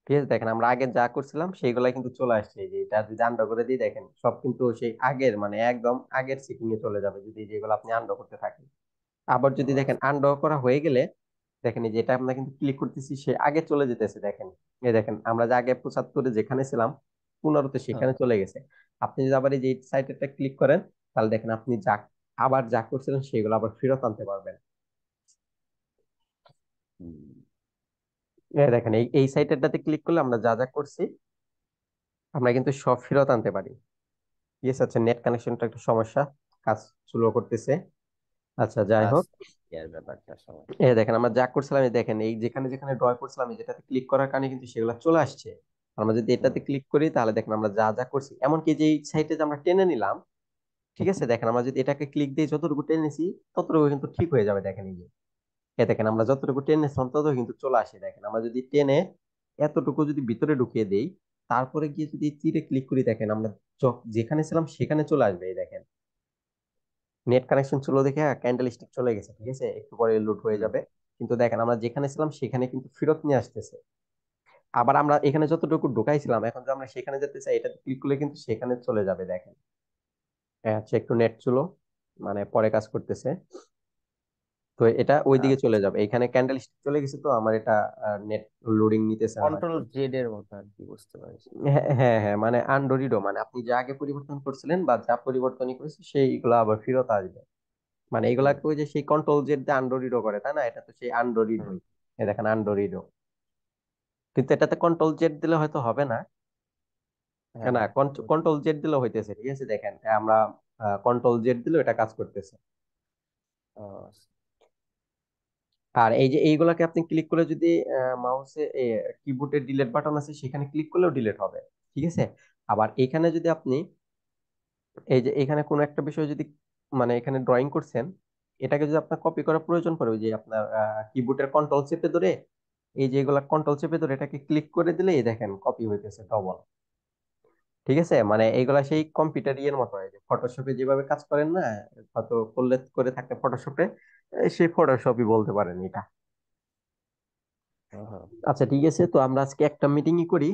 S2: ঠিক আছে, দেখেন আমরা আগে যা করছিলাম সেইগুলা কিন্তু চলে আসছে, এই যে এটা যদি আনডো করে দিই দেখেন সব কিন্তু সেই আগের, মানে একদম আগের সিটিং এ চলে যাবে যদি যেগুলো আপনি আনডো করতে থাকেন। আবার
S1: ও
S2: যদি দেখেন
S1: আচ্ছা।
S2: আনডো করা হয়ে গেলে, দেখেন এই যে এটা আমরা কিন্তু ক্লিক করতেছি সে আগে চলে যেতেছে, দেখেন এই দেখেন আমরা যে আগে 75-এ যেখানে ছিলাম 15-তে
S1: হ্যাঁ।
S2: সেখানে চলে গেছে। আপনি যদি আবার এই যে সাইটটা ক্লিক করেন, তাহলে দেখেন আপনি যা আবার যা করছিলেন সেগুলো আবার ফেরত আনতে পারবেন।
S1: হুম।
S2: এই দেখেন এই এই সাইটটাতে ক্লিক করলে আমরা যা যা করছি আমরা কিন্তু সব ফেরত আনতে পারি। ইয়েস, আচ্ছা নেট কানেকশনটা একটু সমস্যা, কাজ স্লো করতেছে। আচ্ছা যাই হোক,
S1: আচ্ছা, এর ব্যাপারটা সমস্যা।
S2: এই দেখেন আমরা যা করছিলাম, এই দেখেন এই যেখানে যেখানে ড্র করছিলাম এই যেটাতে ক্লিক করার কারণে কিন্তু সেগুলো চলে আসছে। আমরা যদি
S1: হুম।
S2: এটাতে ক্লিক করি তাহলে দেখেন আমরা যা যা করছি, এমনকি যে এই সাইটে যে আমরা টেনে নিলাম, ঠিক আছে দেখেন আমরা যদি এটাকে ক্লিক দিয়ে যতটুকু টেনেছি ততটুকু কিন্তু ঠিক হয়ে যাবে। দেখেন এই যে দেখেন আমরা যতটুকু টেনেছিলাম ততটুকু কিন্তু চলে আসে। দেখেন আমরা যদি টেনে এতটুকু যদি ভিতরে ঢুকিয়ে দেই, তারপরে গিয়ে যদি তীরে ক্লিক করি, দেখেন আমরা যেখানে ছিলাম সেখানে চলে আসবে। এই দেখেন নেট কানেকশন ছিল দেখে ক্যান্ডেল স্টিক চলে গেছে, ঠিক আছে একটু পরে লোড হয়ে
S1: হুম।
S2: যাবে। কিন্তু দেখেন আমরা যেখানে ছিলাম সেখানে কিন্তু ফেরত নিয়ে আসতেছে। আবার আমরা এখানে যতটুকু ঢুকাইছিলাম এখন যদি আমরা সেখানে যেতে চাই এটাতে ক্লিক করলে কিন্তু সেখানে চলে যাবে। দেখেন আচ্ছা একটু নেট ছিল, মানে পরে কাজ করতেছে, তো এটা ওইদিকে চলে
S1: আচ্ছা,
S2: যাবে। এখানে ক্যান্ডেল স্টিক চলে গেছে তো আমার এটা নেট লোডিং নিতেছে না হয়তো।
S1: কন্ট্রোল জেড এর মতো আর কি, বুঝতে পারছি।
S2: হ্যাঁ হ্যাঁ হ্যাঁ, মানে আনডরিডো, মানে আপনি যা আগে পরিবর্তন করছিলেন বা যা পরিবর্তনই করেছে সেইগুলো আবার ফেরত আসবে। মানে
S1: হুম।
S2: এগুলাকে ওই যে সেই কন্ট্রোল জেড দিয়ে আন্ডোরিডো করে তাই না, এটা তো সেই
S1: হুম।
S2: আন্ডোরিডোই। এই দেখেন আন্ডোরিডো, কিন্তু এটাতে কন্ট্রোল জেড দিলে হয়তো হবে না।
S1: হ্যাঁ,
S2: না, কন্ট্রোল জেড দিলে হইতেছে, ঠিক আছে দেখেন আমরা কন্ট্রোল জেড দিলে এটা কাজ করতেছে।
S1: ও আচ্ছা।
S2: আর এই যে এইগুলাকে আপনি ক্লিক করে যদি মাউসে কিবোর্ডে ডিলিট বাটন আছে সেখানে ক্লিক করলেও ডিলিট হবে। ঠিক আছে, আবার এখানে যদি আপনি এই যে এখানে কোনো একটা বিষয় যদি, মানে এখানে ড্রয়িং করছেন, এটাকে যদি আপনার কপি করার প্রয়োজন পড়ে, ওই যে আপনার কিবোর্ডের কন্ট্রোল চেপে ধরে এই যে এগুলা কন্ট্রোল চেপে ধরে এটাকে ক্লিক করে দিলে এই দেখেন কপি হইতেছে ডবল। ঠিক আছে, মানে এইগুলা সেই কম্পিউটার ইয়ের মতো, হয় যে ফটোশপে যেভাবে কাজ করেন না, হয়তো করলে করে থাকতে ফটোশপে, সেই ফটোশপই বলতে পারেন এটা।
S1: হ্যাঁ,
S2: আচ্ছা ঠিক আছে, তো আমরা আজকে একটা মিটিংই করি।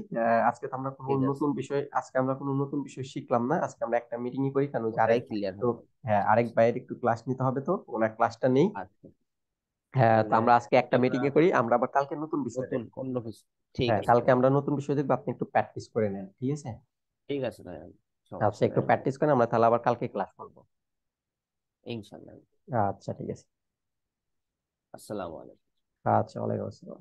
S2: আজকে তো আমরা কোনো
S1: ঠিক আছে।
S2: নতুন বিষয়, আজকে আমরা কোনো নতুন বিষয় শিখলাম না, আজকে আমরা একটা মিটিংই করি, কারণ যে
S1: ওটাই
S2: আরেক
S1: ক্লিয়ার
S2: তো,
S1: হলো।
S2: হ্যাঁ
S1: ঠিক
S2: আরেক
S1: আছে।
S2: ভাইয়ের একটু ক্লাস নিতে হবে, তো ওনার ক্লাসটা নেই।
S1: আচ্ছা,
S2: হ্যাঁ, তো
S1: তাহলে
S2: আমরা আজকে একটা
S1: কালকে আমরা
S2: মিটিং এ করি, আমরা আবার কালকে নতুন বিষয়
S1: নতুন
S2: দেখবো।
S1: অন্য কিছু। ঠিক
S2: হ্যাঁ
S1: আছে
S2: কালকে
S1: ভাই।
S2: আমরা নতুন বিষয় দেখবো, আপনি একটু প্র্যাকটিস করে নেন, ঠিক আছে।
S1: ঠিক আছে ভাই,
S2: আচ্ছা
S1: সমস্যা
S2: একটু
S1: নাই।
S2: প্র্যাকটিস করেন, আমরা তাহলে আবার কালকে ক্লাস করবো।
S1: ইনশাল্লাহ।
S2: আচ্ছা ঠিক আছে।
S1: আসসালামু আলাইকুম।
S2: আচ্ছা, ওয়ালাইকুম আসসালাম।